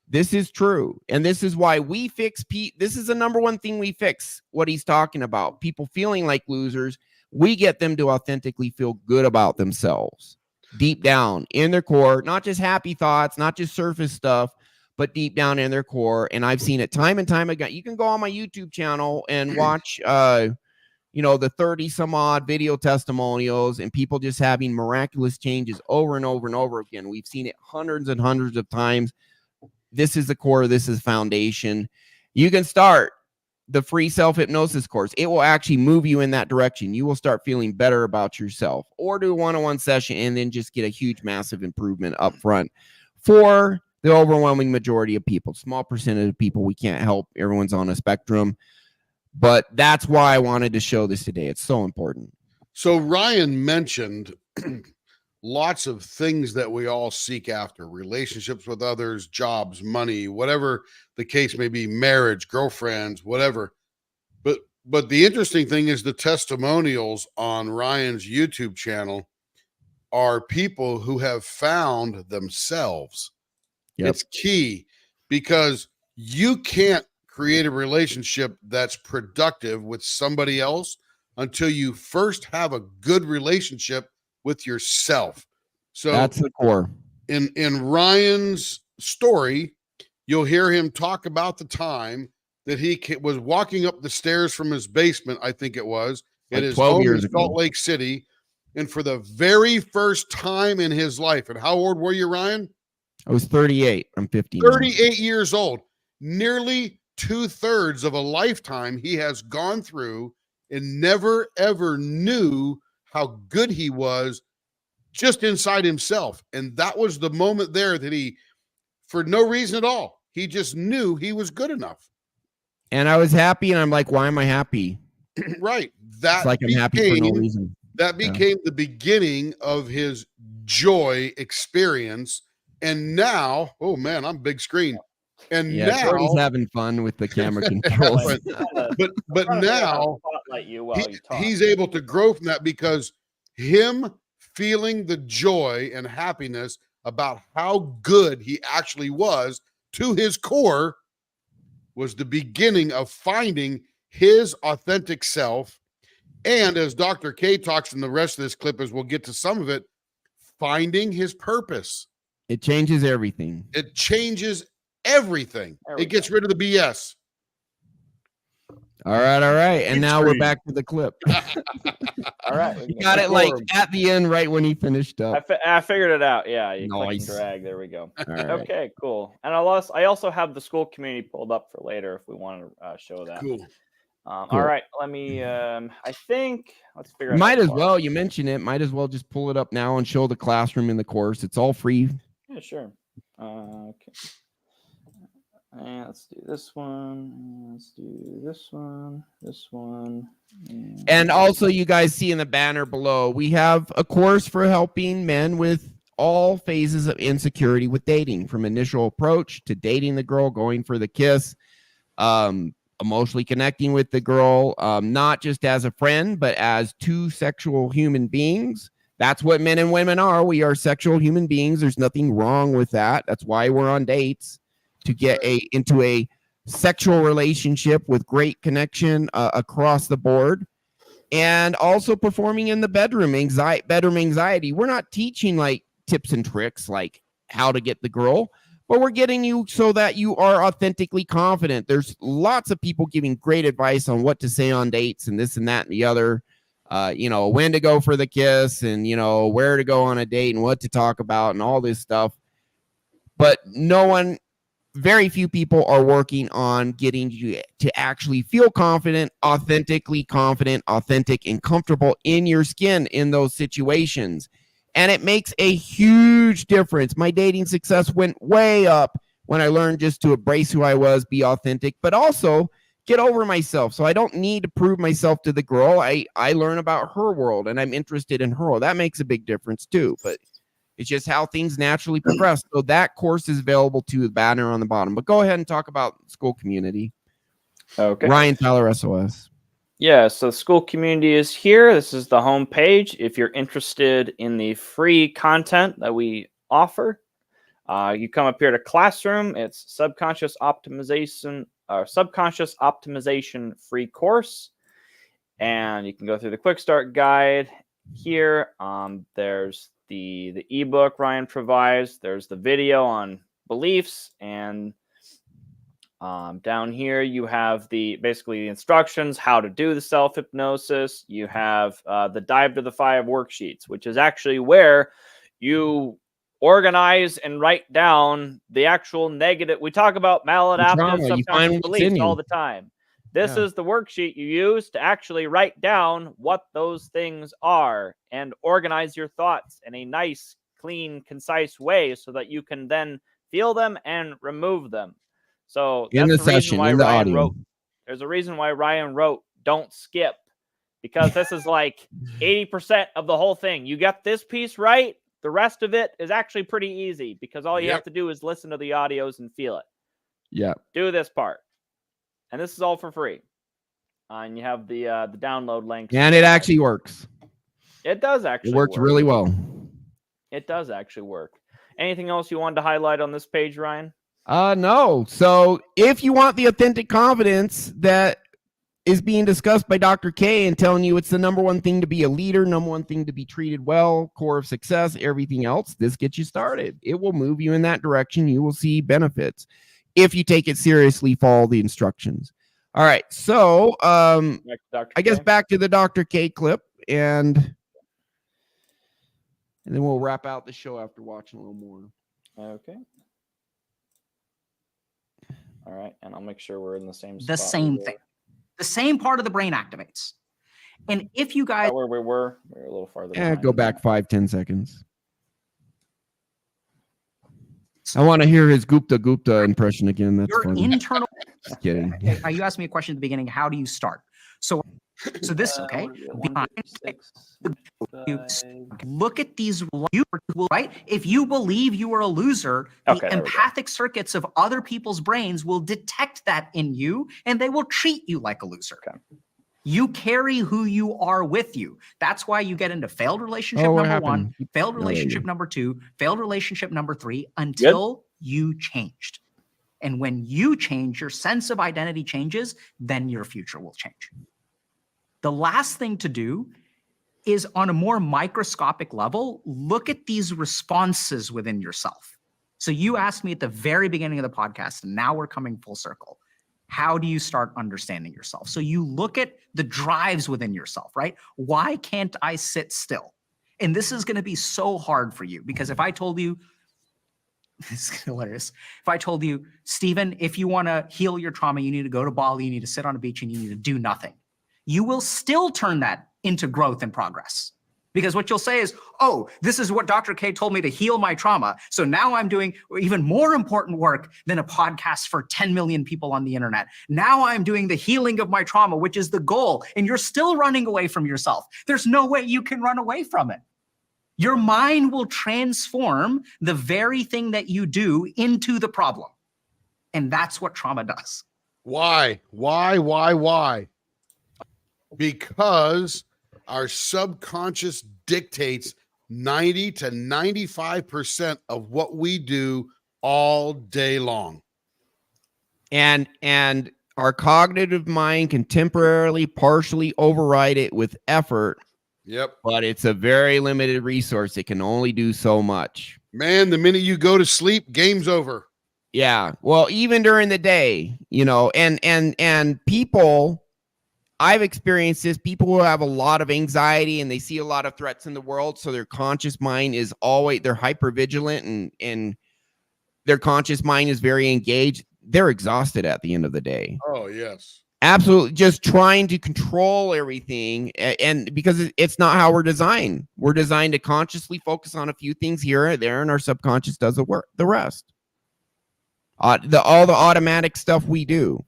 This is true. And this is why we fix this is the number one thing we fix, what he's talking about. People feeling like losers. We get them to authentically feel good about themselves deep down in their core, not just happy thoughts, not just surface stuff, but deep down in their core. And I've seen it time and time again. You can go on my YouTube channel and watch, the 30 some odd video testimonials and people just having miraculous changes over and over and over again. We've seen it hundreds and hundreds of times. This is the core. This is foundation. You can start the free self-hypnosis course. It will actually move you in that direction. You will start feeling better about yourself, or do a one-on-one session and then just get a huge, massive improvement up front. For the overwhelming majority of people, small percentage of people we can't help. Everyone's on a spectrum, but that's why I wanted to show this today. It's so important. So Ryan mentioned lots of things that we all seek after: relationships with others, jobs, money, whatever the case may be, marriage, girlfriends, whatever. But the interesting thing is the testimonials on Ryan's YouTube channel are people who have found themselves. Yep. It's key, because you can't create a relationship that's productive with somebody else until you first have a good relationship with yourself. So that's the core. In Ryan's story, you'll hear him talk about the time that he was walking up the stairs from his basement, I think it was, at his home in Salt Lake City. And for the very first time in his life, and how old were you, Ryan? I was 38. I'm 50. 38 years old. Nearly 2/3 of a lifetime he has gone through and never, ever knew how good he was just inside himself. And that was the moment there that he, for no reason at all, he just knew he was good enough. And I was happy, and I'm like, why am I happy? Right. It's like I'm happy for no reason. That became the beginning of his joy experience. And now, oh man, I'm big screen. And now he's having fun with the camera controls. but now he's able to grow from that, because him feeling the joy and happiness about how good he actually was to his core was the beginning of finding his authentic self. And as Dr. K talks in the rest of this clip, as we'll get to some of it, finding his purpose. It changes everything. It changes everything. It gets rid of the BS. All right. And now we're back to the clip. All right. You got it like at the end, right when he finished up. I figured it out. Yeah. You click and drag. There we go. Right. Okay, cool. And I also have the school community pulled up for later if we want to show that. Cool. Cool. All right. Let me, I think, let's figure out. Might as well, you mentioned it. Might as well just pull it up now and show the classroom in the course. It's all free. Yeah, sure. Okay. And let's do this one. And let's do this one. This one. And also, you guys see in the banner below, we have a course for helping men with all phases of insecurity with dating, from initial approach to dating the girl, going for the kiss, emotionally connecting with the girl, not just as a friend, but as two sexual human beings. That's what men and women are. We are sexual human beings. There's nothing wrong with that. That's why we're on dates, to get into a sexual relationship with great connection across the board. And also performing in the bedroom anxiety. We're not teaching like tips and tricks like how to get the girl, but we're getting you so that you are authentically confident. There's lots of people giving great advice on what to say on dates and this and that and the other, when to go for the kiss and, where to go on a date and what to talk about and all this stuff. But very few people are working on getting you to actually feel confident, authentic and comfortable in your skin in those situations. And it makes a huge difference. My dating success went way up when I learned just to embrace who I was, be authentic, but also get over myself. So I don't need to prove myself to the girl. I learn about her world and I'm interested in her world. That makes a big difference too. But it's just how things naturally progress. So that course is available to the banner on the bottom. But go ahead and talk about school community. Okay. RyanFowlerSOS. Yeah, so the school community is here. This is the home page. If you're interested in the free content that we offer, you come up here to Classroom. It's subconscious optimization free course. And you can go through the quick start guide here. There's the ebook Ryan provides. There's the video on beliefs, and down here you have basically the instructions how to do the self-hypnosis. You have the dive to the 5 worksheets, which is actually where you organize and write down the actual negative. We talk about maladaptive subconscious beliefs all the time. This is the worksheet you use to actually write down what those things are and organize your thoughts in a nice, clean, concise way so that you can then feel them and remove them. So in the session, in the audio, there's a reason why Ryan wrote, don't skip, because this is like 80% of the whole thing. You got this piece right. The rest of it is actually pretty easy because all you have to do is listen to the audios and feel it. Yeah. Do this part. And this is all for free. And you have the download link. And it actually works. It does actually work. It works really well. It does actually work. Anything else you wanted to highlight on this page, Ryan? No. So if you want the authentic confidence that is being discussed by Dr. K and telling you it's the number one thing to be a leader, number one thing to be treated well, core of success, everything else, this gets you started. It will move you in that direction. You will see benefits if you take it seriously, follow the instructions. All right. So I guess back to the Dr. K clip, and then we'll wrap out the show after watching a little more. Okay. All right. And I'll make sure we're in the same spot. The same thing. The same part of the brain activates. And if you guys... where we were a little farther. Yeah, go back 5-10 seconds. I want to hear his Gupta impression again. That's your funny. Internal... Just kidding. You asked me a question at the beginning. How do you start? So this, okay? Look at these, right? If you believe you are a loser, the empathic circuits of other people's brains will detect that in you, and they will treat you like a loser. Okay. You carry who you are with you. That's why you get into failed relationship number 1, failed relationship number 2, failed relationship number 3, until you changed. And when you change, your sense of identity changes, then your future will change. The last thing to do is, on a more microscopic level, look at these responses within yourself. So you asked me at the very beginning of the podcast, and now we're coming full circle. How do you start understanding yourself? So you look at the drives within yourself, right? Why can't I sit still? And this is going to be so hard for you, because if I told you, this is hilarious. If I told you, Stephen, if you want to heal your trauma, you need to go to Bali, you need to sit on a beach, and you need to do nothing. You will still turn that into growth and progress. Because what you'll say is, oh, this is what Dr. K told me to heal my trauma. So now I'm doing even more important work than a podcast for 10 million people on the internet. Now I'm doing the healing of my trauma, which is the goal. And you're still running away from yourself. There's no way you can run away from it. Your mind will transform the very thing that you do into the problem. And that's what trauma does. Why? Why? Because our subconscious dictates 90 to 95% of what we do all day long. And our cognitive mind can temporarily, partially override it with effort. Yep. But it's a very limited resource. It can only do so much. Man, the minute you go to sleep, game's over. Yeah. Well, even during the day, you know, and people, I've experienced this, people who have a lot of anxiety and they see a lot of threats in the world. So their conscious mind is always, they're hyper vigilant and their conscious mind is very engaged. They're exhausted at the end of the day. Oh, yes. Absolutely. Just trying to control everything. And because it's not how we're designed. We're designed to consciously focus on a few things here and there, and our subconscious does the rest. All the automatic stuff we do.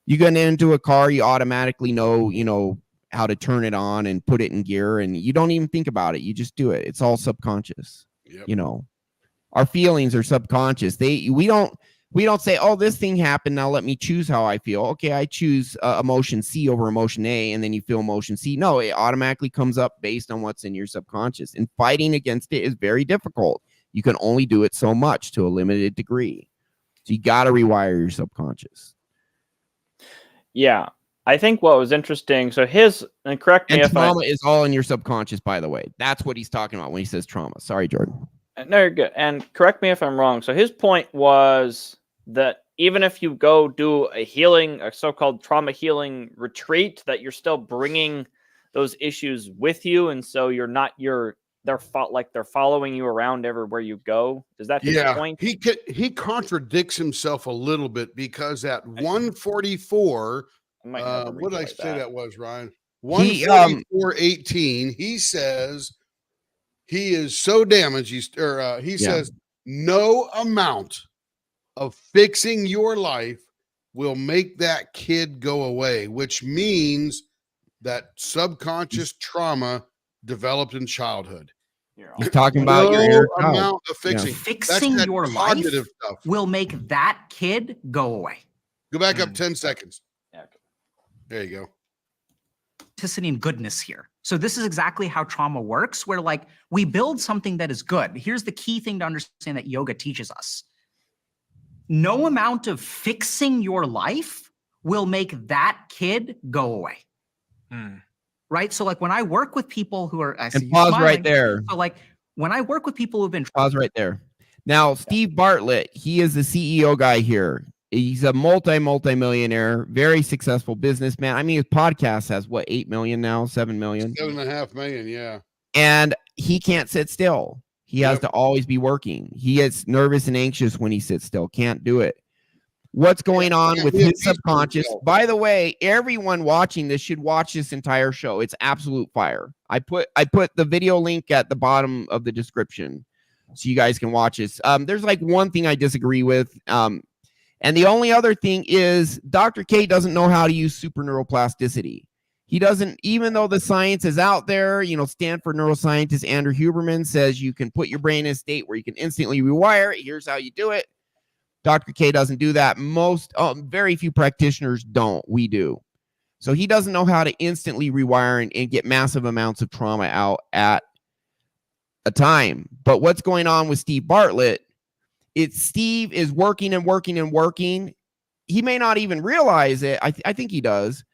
You get into a car, you automatically know, how to turn it on and put it in gear, and you don't even think about it. You just do it. It's all subconscious. Yep. Our feelings are subconscious. We don't say, oh, this thing happened, now let me choose how I feel. Okay, I choose emotion C over emotion A, and then you feel emotion C. No, it automatically comes up based on what's in your subconscious, and fighting against it is very difficult. You can only do it so much to a limited degree. So you got to rewire your subconscious. Yeah, I think what was interesting. So and correct me if trauma is all in your subconscious, by the way. That's what he's talking about when he says trauma. Sorry, Jordan. No, you're good. And correct me if I'm wrong. So his point was that even if you go do a so-called trauma healing retreat, that you're still bringing those issues with you, and so they're following you around everywhere you go. Is that his point? He contradicts himself a little bit, because at 144, what did I say that was, Ryan? 144.18, he says he is so damaged. He says no amount of fixing your life will make that kid go away, which means that subconscious trauma developed in childhood. He's talking about your inner child. Amount of fixing. Fixing your life will make that kid go away. Go back up 10 seconds. Yeah. There you go. Authenticity and goodness here. So this is exactly how trauma works, where we build something that is good. Here's the key thing to understand that yoga teaches us. No amount of fixing your life will make that kid go away. Right? So when I work with people who are... And pause right there. So when I work with people who've been... Pause right there. Now, Steve Bartlett, he is the CEO guy here. He's a multi-millionaire, very successful businessman. I mean, his podcast has 8 million now, 7 million? 7.5 million, yeah. And he can't sit still. He has to always be working. He gets nervous and anxious when he sits still. Can't do it. What's going on with his subconscious? By the way, everyone watching this should watch this entire show. It's absolute fire. I put the video link at the bottom of the description so you guys can watch this. There's one thing I disagree with. And the only other thing is Dr. K doesn't know how to use super neuroplasticity. He doesn't, even though the science is out there, Stanford neuroscientist Andrew Huberman says you can put your brain in a state where you can instantly rewire it. Here's how you do it. Dr. K doesn't do that. Very few practitioners don't. We do. So he doesn't know how to instantly rewire and get massive amounts of trauma out at a time. But what's going on with Steve Bartlett? Steve is working and working and working. He may not even realize it. I think he does.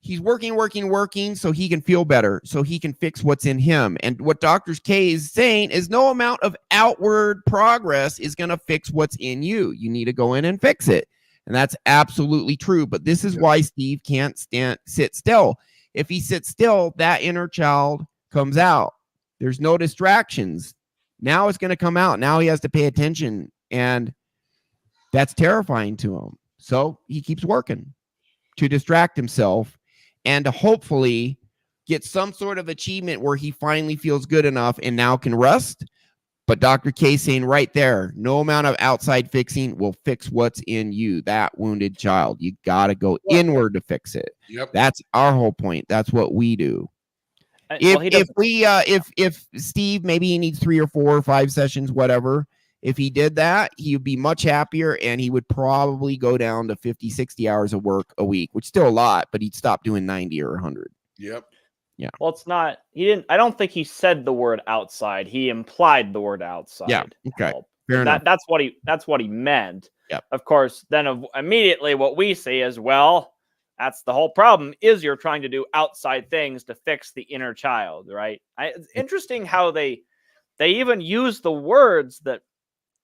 He's working so he can feel better, so he can fix what's in him. And what Dr. K is saying is no amount of outward progress is going to fix what's in you. You need to go in and fix it. And that's absolutely true. But this is why Steve can't sit still. If he sits still, that inner child comes out. There's no distractions. Now it's going to come out. Now he has to pay attention. And that's terrifying to him. So he keeps working to distract himself and to hopefully get some sort of achievement where he finally feels good enough and now can rest. But Dr. K saying right there, no amount of outside fixing will fix what's in you, that wounded child. You got to go inward to fix it. Yep. That's our whole point. That's what we do. If Steve, maybe he needs 3 or 4 or 5 sessions, whatever. If he did that, he would be much happier, and he would probably go down to 50, 60 hours of work a week, which is still a lot, but he'd stop doing 90 or 100. Yep. Yeah. Well, it's not. He didn't. I don't think he said the word outside. He implied the word outside. Yeah. Okay. Help. Fair enough. That's what he meant. Yep. Of course, then immediately what we say is, well, that's the whole problem. Is you're trying to do outside things to fix the inner child, right? It's interesting how they even use the words that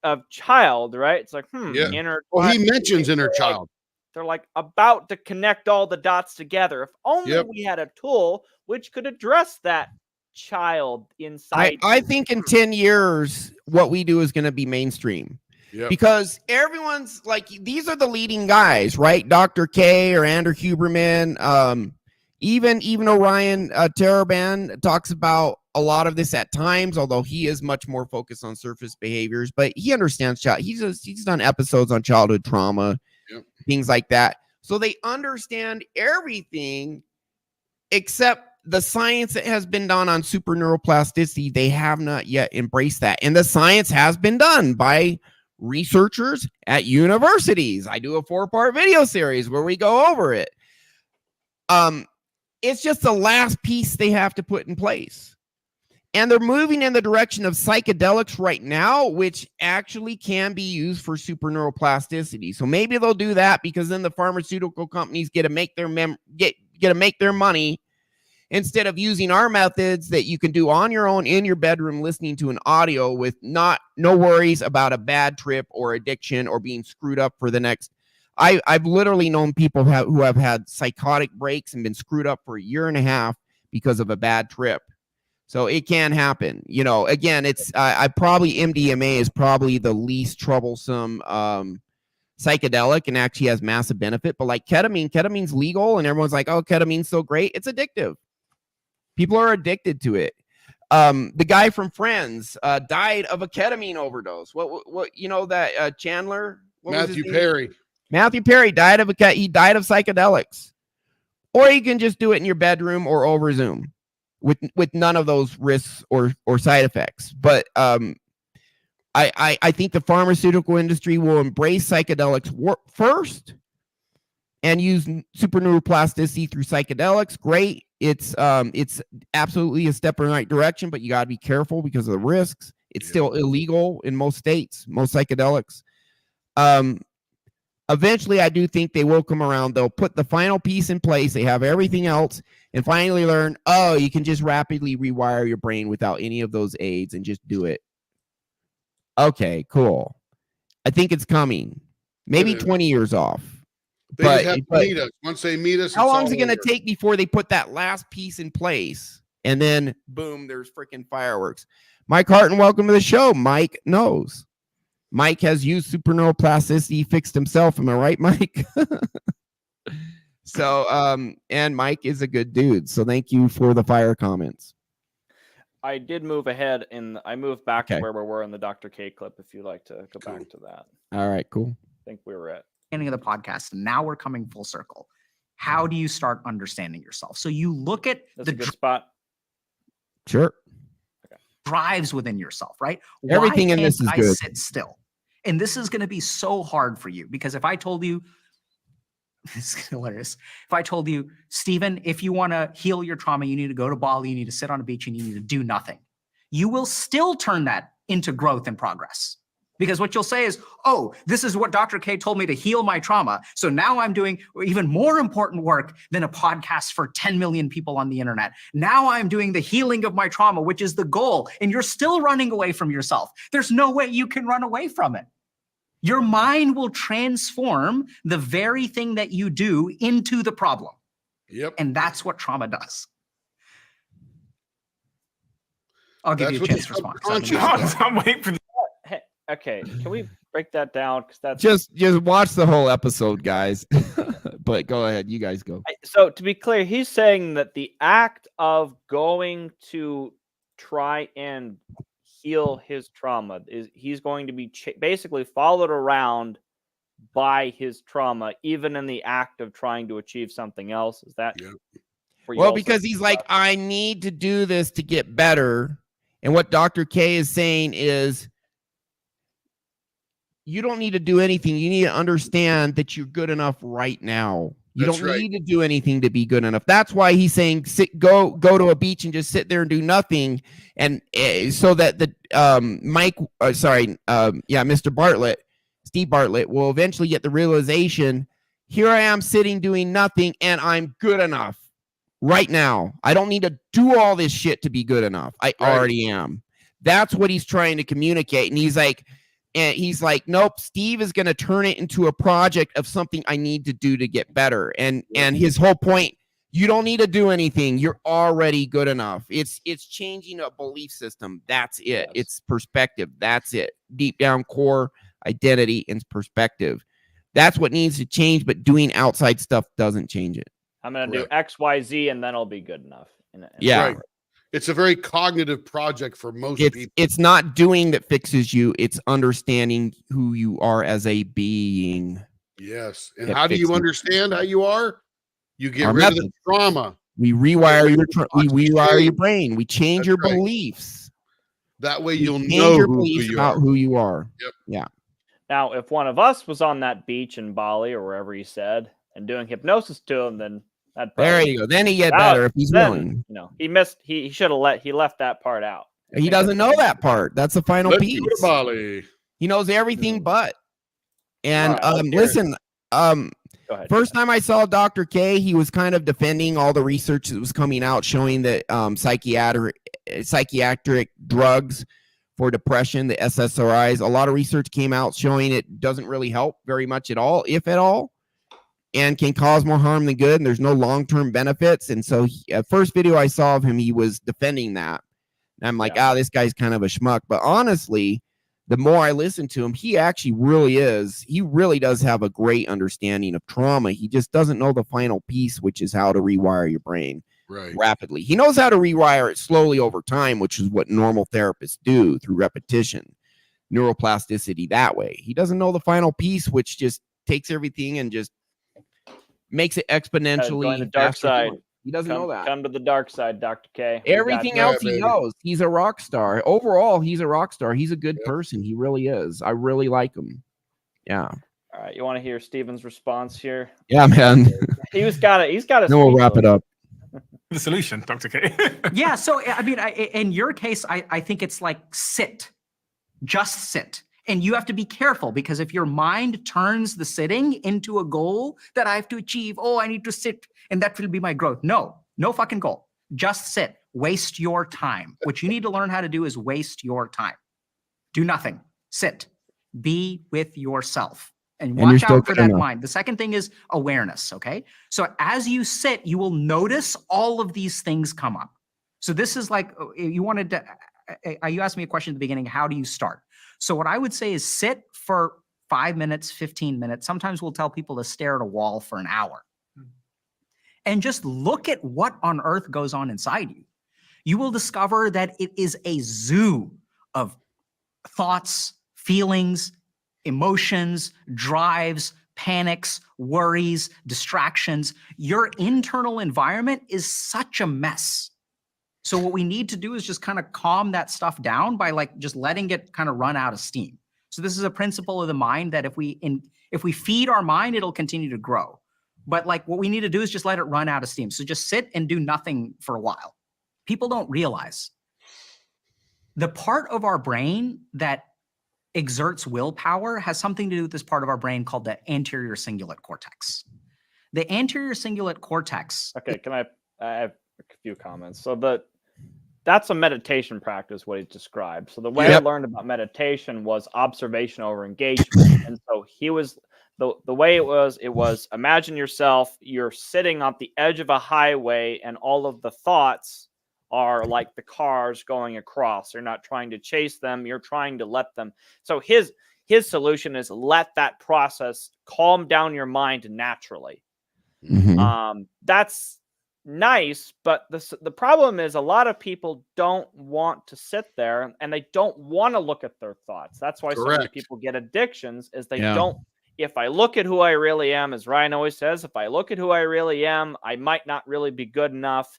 of child, right? It's like, Yeah. inner. Well, he child. mentions inner child. They're like about to connect all the dots together. If only we had a tool which could address that child inside. I think in 10 years, what we do is going to be mainstream. Yep. Because everyone's like, these are the leading guys, right? Dr. K or Andrew Huberman, even Orion Taraban talks about a lot of this at times, although he is much more focused on surface behaviors, but he understands he's done episodes on childhood trauma, things like that. So they understand everything except the science that has been done on super neuroplasticity. They have not yet embraced that. And the science has been done by researchers at universities. I do a 4-part video series where we go over it. It's just the last piece they have to put in place. And they're moving in the direction of psychedelics right now, which actually can be used for super neuroplasticity. So maybe they'll do that because then the pharmaceutical companies get to make their money instead of using our methods that you can do on your own in your bedroom, listening to an audio with no worries about a bad trip or addiction or being screwed up for the next. I've literally known people who have had psychotic breaks and been screwed up for 1.5 years because of a bad trip. So it can happen. You know, again, it's MDMA is probably the least troublesome psychedelic and actually has massive benefit. But like ketamine's legal and everyone's like, oh, ketamine's so great. It's addictive. People are addicted to it. The guy from Friends died of a ketamine overdose. What you know that Chandler? Matthew Perry. Matthew Perry died of psychedelics. Or you can just do it in your bedroom or over Zoom with none of those risks or side effects. But I think the pharmaceutical industry will embrace psychedelics first and use super neuroplasticity through psychedelics. Great. It's absolutely a step in the right direction, but you got to be careful because of the risks. It's still illegal in most states, most psychedelics. Eventually, I do think they will come around. They'll put the final piece in place. They have everything else and finally learn, oh, you can just rapidly rewire your brain without any of those aids and just do it. Okay, cool. I think it's coming. Maybe 20 years off. They just have to meet us. Once they meet us, how long is it going to take before they put that last piece in place? And then, boom, there's freaking fireworks. Mike Harton, welcome to the show. Mike knows. Mike has used super neuroplasticity, fixed himself. Am I right, Mike? So, and Mike is a good dude. So thank you for the fire comments. I did move ahead and I moved back to where we were in the Dr. K clip. If you'd like to go back to that. All right, cool. I think we were at beginning of the podcast. And now we're coming full circle. How do you start understanding yourself? So you look at the good spot. Sure. Drives within yourself, right? Everything in this is good. Sit still. And this is going to be so hard for you because if I told you, this is hilarious. If I told you, Stephen, if you want to heal your trauma, you need to go to Bali, you need to sit on a beach, and you need to do nothing. You will still turn that into growth and progress. Because what you'll say is, oh, this is what Dr. K told me to heal my trauma. So now I'm doing even more important work than a podcast for 10 million people on the internet. Now I'm doing the healing of my trauma, which is the goal. And you're still running away from yourself. There's no way you can run away from it. Your mind will transform the very thing that you do into the problem. Yep. And that's what trauma does. I'll give you a chance to respond. I'm waiting for the Okay, can we break that down? Because that's just watch the whole episode, guys. But go ahead, you guys go. So to be clear, he's saying that the act of going to try and heal his trauma is he's going to be basically followed around by his trauma, even in the act of trying to achieve something else. Is that? Yeah. Well, because he's like, I need to do this to get better. And what Dr. K is saying is, you don't need to do anything. You need to understand that you're good enough right now. You That's don't right. need to do anything to be good enough. That's why he's saying go to a beach and just sit there and do nothing. And so that the Mr. Bartlett, Steve Bartlett, will eventually get the realization, here I am sitting doing nothing, and I'm good enough right now. I don't need to do all this shit to be good enough. I already am. That's what he's trying to communicate. And he's like, nope, Steve is going to turn it into a project of something I need to do to get better. And his whole point, you don't need to do anything. You're already good enough. It's changing a belief system. That's it. Yes. It's perspective. That's it. Deep down core identity and perspective. That's what needs to change, but doing outside stuff doesn't change it. I'm going to do X, Y, Z, and then it'll be good enough. Yeah. Right. It's a very cognitive project for most people. It's not doing that fixes you. It's understanding who you are as a being. Yes. And how do you understand how you are? You get rid of the trauma. We rewire your brain. We change your beliefs. That way you'll know who you are. Yep. Yeah. Now, if one of us was on that beach in Bali or wherever he said and doing hypnosis to him, then there you go. Then he get better if he's willing. He should have left that part out. He doesn't know that part. That's the final piece. Go to Bali. He knows everything but. And listen, Go ahead. first time I saw Dr. K, he was kind of defending all the research that was coming out showing that psychiatric drugs for depression, the SSRIs, a lot of research came out showing it doesn't really help very much at all, if at all, and can cause more harm than good, and there's no long-term benefits. And so first video I saw of him, he was defending that. And I'm like, this guy's kind of a schmuck. But honestly, the more I listen to him, he actually he really does have a great understanding of trauma. He just doesn't know the final piece, which is how to rewire your brain rapidly. He knows how to rewire it slowly over time, which is what normal therapists do through repetition, neuroplasticity that way. He doesn't know the final piece, which just takes everything and just makes it exponentially. Going the dark side. He doesn't know that. Come to the dark side, Dr. K. Everything else he knows. He's a rock star. Overall, he's a rock star. He's a good person. He really is. I really like him. Yeah. All right. You want to hear Steven's response here? Yeah, man. He's got a Then we'll wrap it up. The solution, Dr. K. Yeah. So, I mean, in your case, I think it's like sit. Just sit. And you have to be careful, because if your mind turns the sitting into a goal that I have to achieve, I need to sit and that will be my growth. No fucking goal. Just sit. Waste your time. What you need to learn how to do is waste your time. Do nothing. Sit. Be with yourself. And watch out for that mind. The second thing is awareness, okay? So as you sit, you will notice all of these things come up. So this is like, you asked me a question at the beginning, how do you start? So what I would say is sit for 5 minutes, 15 minutes. Sometimes we'll tell people to stare at a wall for an hour. And just look at what on earth goes on inside you. You will discover that it is a zoo of thoughts, feelings, emotions, drives, panics, worries, distractions. Your internal environment is such a mess. So what we need to do is just kind of calm that stuff down by just letting it kind of run out of steam. So this is a principle of the mind that if we feed our mind, it'll continue to grow. But what we need to do is just let it run out of steam. So just sit and do nothing for a while. People don't realize the part of our brain that exerts willpower has something to do with this part of our brain called the anterior cingulate cortex. The anterior cingulate cortex. Okay, I have a few comments. So that's a meditation practice, what he described. So the way I learned about meditation was observation over engagement. And so he was the way it was imagine yourself, you're sitting on the edge of a highway and all of the thoughts are like the cars going across. You're not trying to chase them, you're trying to let them. So his solution is let that process calm down your mind naturally. Mhm. That's nice, but the problem is a lot of people don't want to sit there and they don't want to look at their thoughts. That's why so many Correct. people get addictions is they Yeah. don't. If I look at who I really am, as Ryan always says, if I look at who I really am, I might not really be good enough.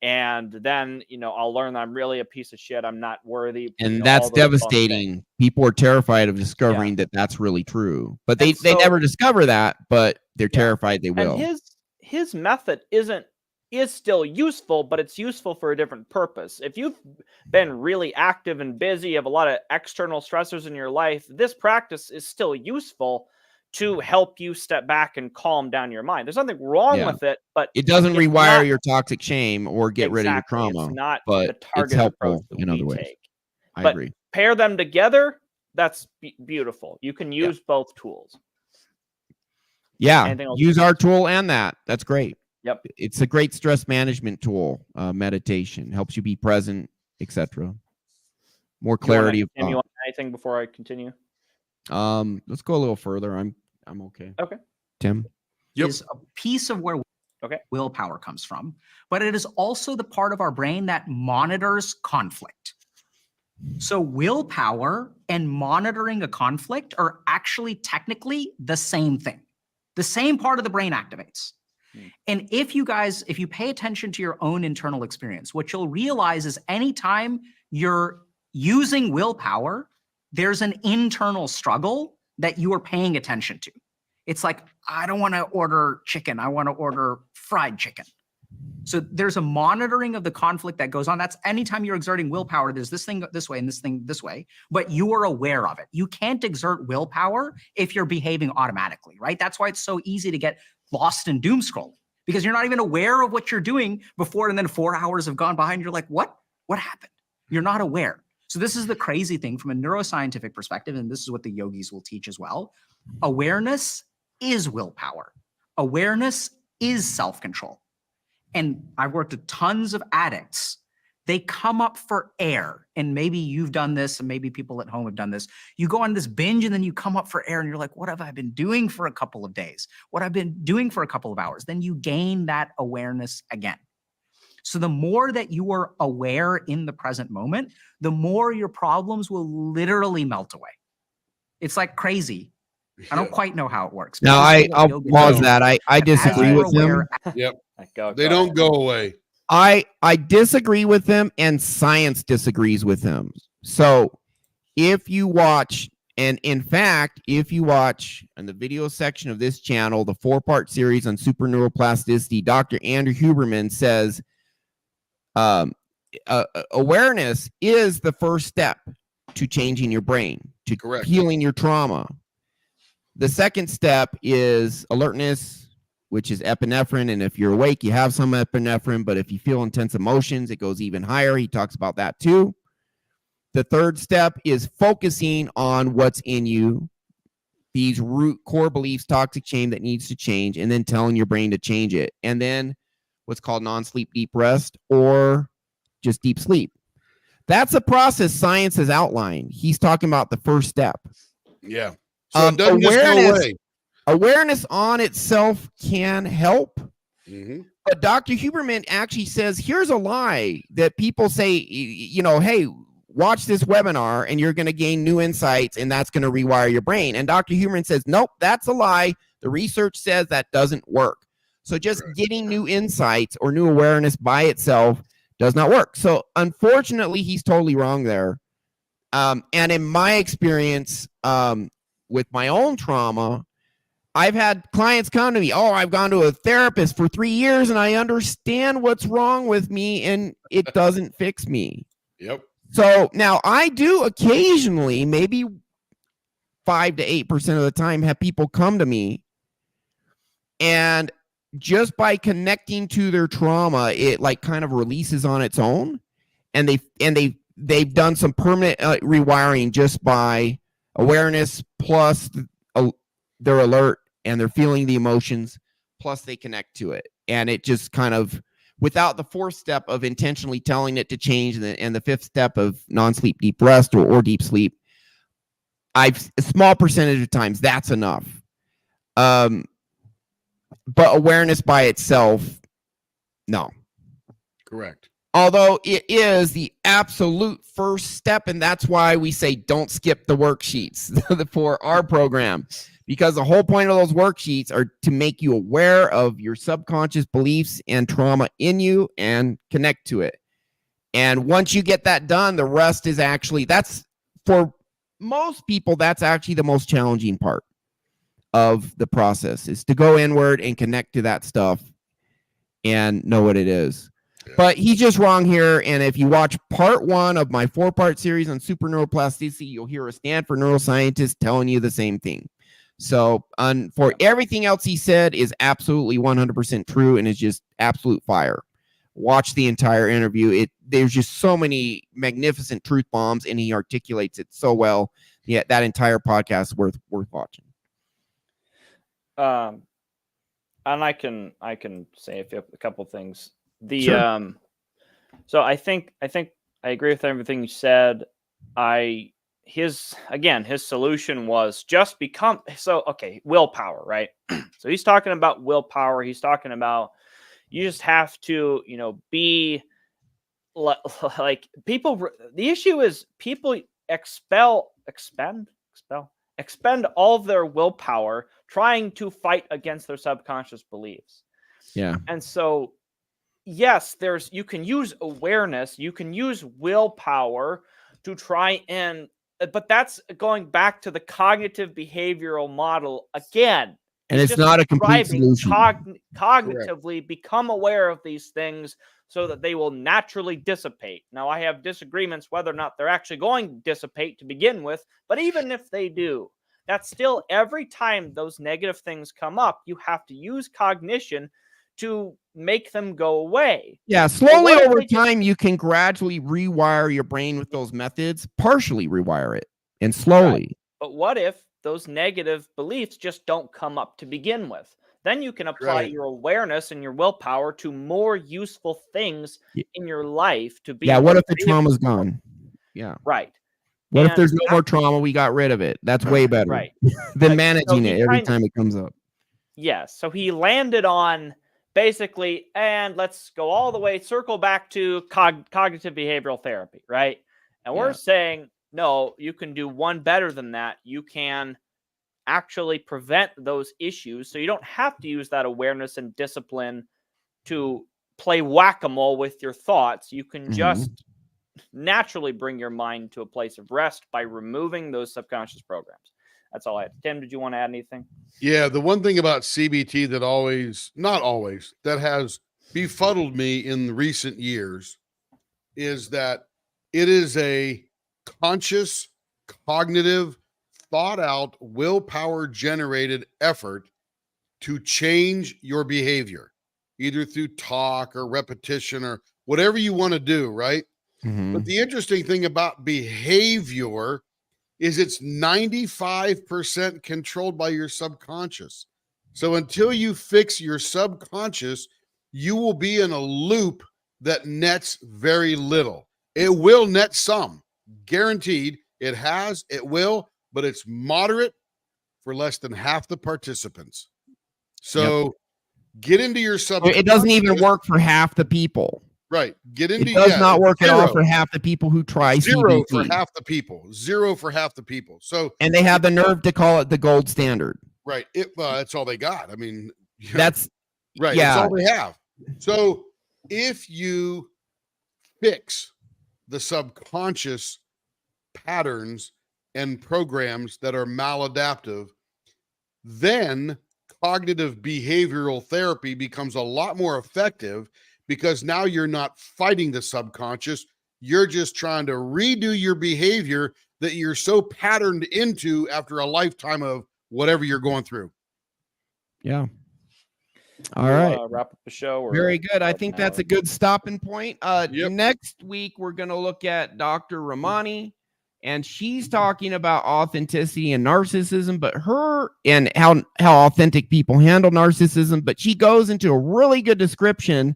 And then, I'll learn that I'm really a piece of shit. I'm not worthy. And all that's those fun things. devastating. People are terrified of discovering that that's really true. But And they so- never discover that, but they're Yeah. terrified they will. And his method is still useful, but it's useful for a different purpose. If you've been really active and busy, have a lot of external stressors in your life, this practice is still useful to help you step back and calm down your mind. There's nothing wrong with it, but It doesn't it's rewire not- your toxic shame or get rid of your Exactly. trauma. It's not but the targeted it's helpful approach that in other we ways. take. I But agree. pair them together, that's beautiful. You can use both tools. Yeah, Anything else? use our tool and that. That's great. Yep. It's a great stress management tool. Meditation helps you be present, etc. More clarity of Tim, you thought. want anything before I continue? Let's go a little further. I'm okay. Okay. Tim. Yep. Is a piece of where Okay. willpower comes from, but it is also the part of our brain that monitors conflict. So willpower and monitoring a conflict are actually technically the same thing. The same part of the brain activates. And if you pay attention to your own internal experience, what you'll realize is anytime you're using willpower, there's an internal struggle that you are paying attention to. It's like, I don't want to order chicken. I want to order fried chicken. So there's a monitoring of the conflict that goes on. That's anytime you're exerting willpower, there's this thing this way and this thing this way, but you are aware of it. You can't exert willpower if you're behaving automatically, right? That's why it's so easy to get lost in doom scrolling, because you're not even aware of what you're doing before, and then 4 hours have gone by and you're like, what happened? You're not aware. So this is the crazy thing from a neuroscientific perspective, and this is what the yogis will teach as well. Awareness is willpower. Awareness is self-control. And I've worked with tons of addicts. They come up for air, and maybe you've done this, and maybe people at home have done this. You go on this binge and then you come up for air and you're like, what have I been doing for a couple of days? What I've been doing for a couple of hours? Then you gain that awareness again. So the more that you are aware in the present moment, the more your problems will literally melt away. It's like crazy. I don't quite know how it works. Now I'll pause that. I disagree with him. Yep. Go They don't go away. I disagree with him, and science disagrees with him. So if you watch, and in fact, if you watch in the video section of this channel, the 4-part series on super neuroplasticity, Dr. Andrew Huberman says awareness is the first step to changing your brain, to Correct. healing your trauma. The second step is alertness, which is epinephrine. And if you're awake, you have some epinephrine. But if you feel intense emotions, it goes even higher. He talks about that too. The third step is focusing on what's in you, these root core beliefs, toxic shame that needs to change, and then telling your brain to change it. And then what's called non-sleep deep rest, or just deep sleep. That's a process science has outlined. He's talking about the first step. Yeah. So it doesn't just go away. Awareness on itself can help. Mm-hmm. But Dr. Huberman actually says, here's a lie that people say, hey, watch this webinar and you're going to gain new insights and that's going to rewire your brain. And Dr. Huberman says, nope, that's a lie. The research says that doesn't work. So just getting new insights or new awareness by itself does not work. So unfortunately, he's totally wrong there. And in my experience with my own trauma, I've had clients come to me, I've gone to a therapist for 3 years and I understand what's wrong with me and it doesn't fix me. Yep. So now I do occasionally, maybe 5 to 8% of the time, have people come to me, and just by connecting to their trauma, it like kind of releases on its own, and they've done some permanent rewiring just by awareness plus they're alert and they're feeling the emotions, plus they connect to it, and it just kind of, without the fourth step of intentionally telling it to change, and the fifth step of non-sleep deep rest or deep sleep, a small percentage of times that's enough. But awareness by itself, no. Correct. Although it is the absolute first step, and that's why we say don't skip the worksheets for our program, because the whole point of those worksheets are to make you aware of your subconscious beliefs and trauma in you and connect to it. And once you get that done, the rest is actually, that's for most people, that's actually the most challenging part of the process, is to go inward and connect to that stuff and know what it is. Yeah. But he's just wrong here. And if you watch part 1 of my 4-part series on super neuroplasticity, you'll hear a Stanford neuroscientist telling you the same thing. So for everything else he said is absolutely 100% true and is just absolute fire. Watch the entire interview. There's just so many magnificent truth bombs, and he articulates it so well. Yeah, that entire podcast is worth watching. And I can say a couple things. Sure. So I think I agree with everything you said. His solution was just become willpower, right? So he's talking about willpower. He's talking about you just have to, be like people. The issue is people expend all of their willpower trying to fight against their subconscious beliefs. Yeah. And so, yes, you can use awareness, you can use willpower to try but that's going back to the cognitive behavioral model again. And it's not a complete solution. Cognitively become aware of these things so that they will naturally dissipate. Now, I have disagreements whether or not they're actually going to dissipate to begin with, but even if they do, that's still every time those negative things come up, you have to use cognition to make them go away. Yeah, slowly over time, you can gradually rewire your brain with those methods, partially rewire it, and slowly. Right. But what if those negative beliefs just don't come up to begin with? Then you can apply your awareness and your willpower to more useful things in your life to be. Yeah, what if the trauma's gone? Yeah. Right. What if there's no more trauma? We got rid of it. That's way better than managing it every time it comes up. Yes. So he landed on basically, and let's go all the way, circle back to cognitive behavioral therapy, right? And we're saying, no, you can do one better than that. You can actually prevent those issues. So you don't have to use that awareness and discipline to play whack-a-mole with your thoughts. You can just naturally bring your mind to a place of rest by removing those subconscious programs. That's all I had. Tim, did you want to add anything? Yeah, the one thing about CBT that has befuddled me in recent years is that it is a conscious, cognitive, thought out, willpower generated effort to change your behavior, either through talk or repetition or whatever you want to do, right? But the interesting thing about behavior is it's 95% controlled by your subconscious. So until you fix your subconscious, you will be in a loop that nets very little. It will net some, guaranteed. It will, but it's moderate for less than half the participants. So get into your subconscious. It doesn't even work for half the people. Right. It does not work at all for half the people who try Zero CBT. for half the people. Zero for half the people. So, and they have the nerve to call it the gold standard. Right. That's all they got. I mean, that's right. Yeah. That's all they have. So if you fix the subconscious patterns and programs that are maladaptive, then cognitive behavioral therapy becomes a lot more effective, because now you're not fighting the subconscious. You're just trying to redo your behavior that you're so patterned into after a lifetime of whatever you're going through. Yeah. All right. Wrap up the show. Very good. I think that's a good stopping point. Next week, we're going to look at Dr. Ramani, and she's talking about authenticity and narcissism, but how authentic people handle narcissism. But she goes into a really good description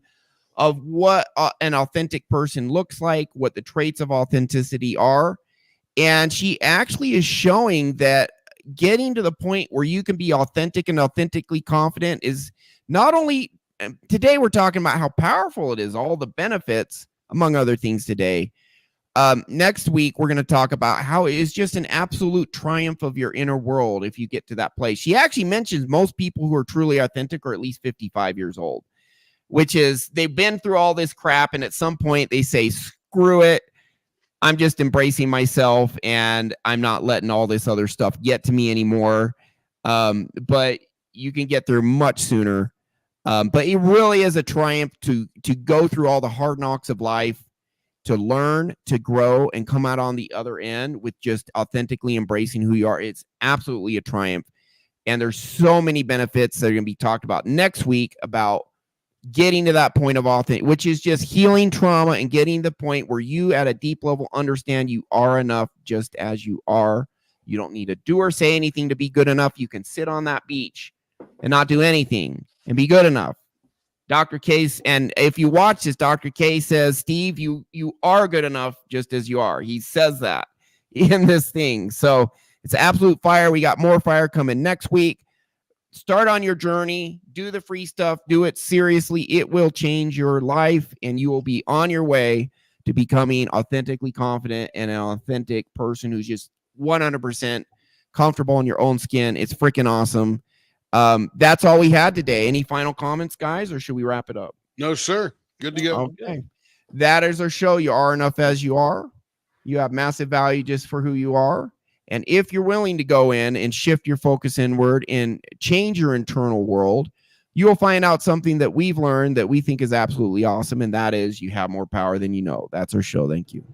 of what an authentic person looks like, what the traits of authenticity are. And she actually is showing that getting to the point where you can be authentic and authentically confident is not only today we're talking about how powerful it is, all the benefits, among other things today. Next week, we're going to talk about how it is just an absolute triumph of your inner world if you get to that place. She actually mentions most people who are truly authentic are at least 55 years old, which is they've been through all this crap, and at some point they say, screw it, I'm just embracing myself, and I'm not letting all this other stuff get to me anymore. But you can get there much sooner. But it really is a triumph to go through all the hard knocks of life, to learn, to grow, and come out on the other end with just authentically embracing who you are. It's absolutely a triumph. And there's so many benefits that are going to be talked about next week about getting to that point of authentic, which is just healing trauma and getting to the point where you at a deep level understand you are enough just as you are. You don't need to do or say anything to be good enough. You can sit on that beach and not do anything and be good enough. Dr. K, and if you watch this, Dr. K says, Steve, you are good enough just as you are. He says that in this thing. So it's absolute fire. We got more fire coming next week. Start on your journey. Do the free stuff. Do it seriously. It will change your life, and you will be on your way to becoming authentically confident and an authentic person who's just 100% comfortable in your own skin. It's freaking awesome. That's all we had today. Any final comments, guys, or should we wrap it up? No, sir. Good to go. Okay. That is our show. You are enough as you are. You have massive value just for who you are. And if you're willing to go in and shift your focus inward and change your internal world, you will find out something that we've learned that we think is absolutely awesome. And that is you have more power than you know. That's our show. Thank you.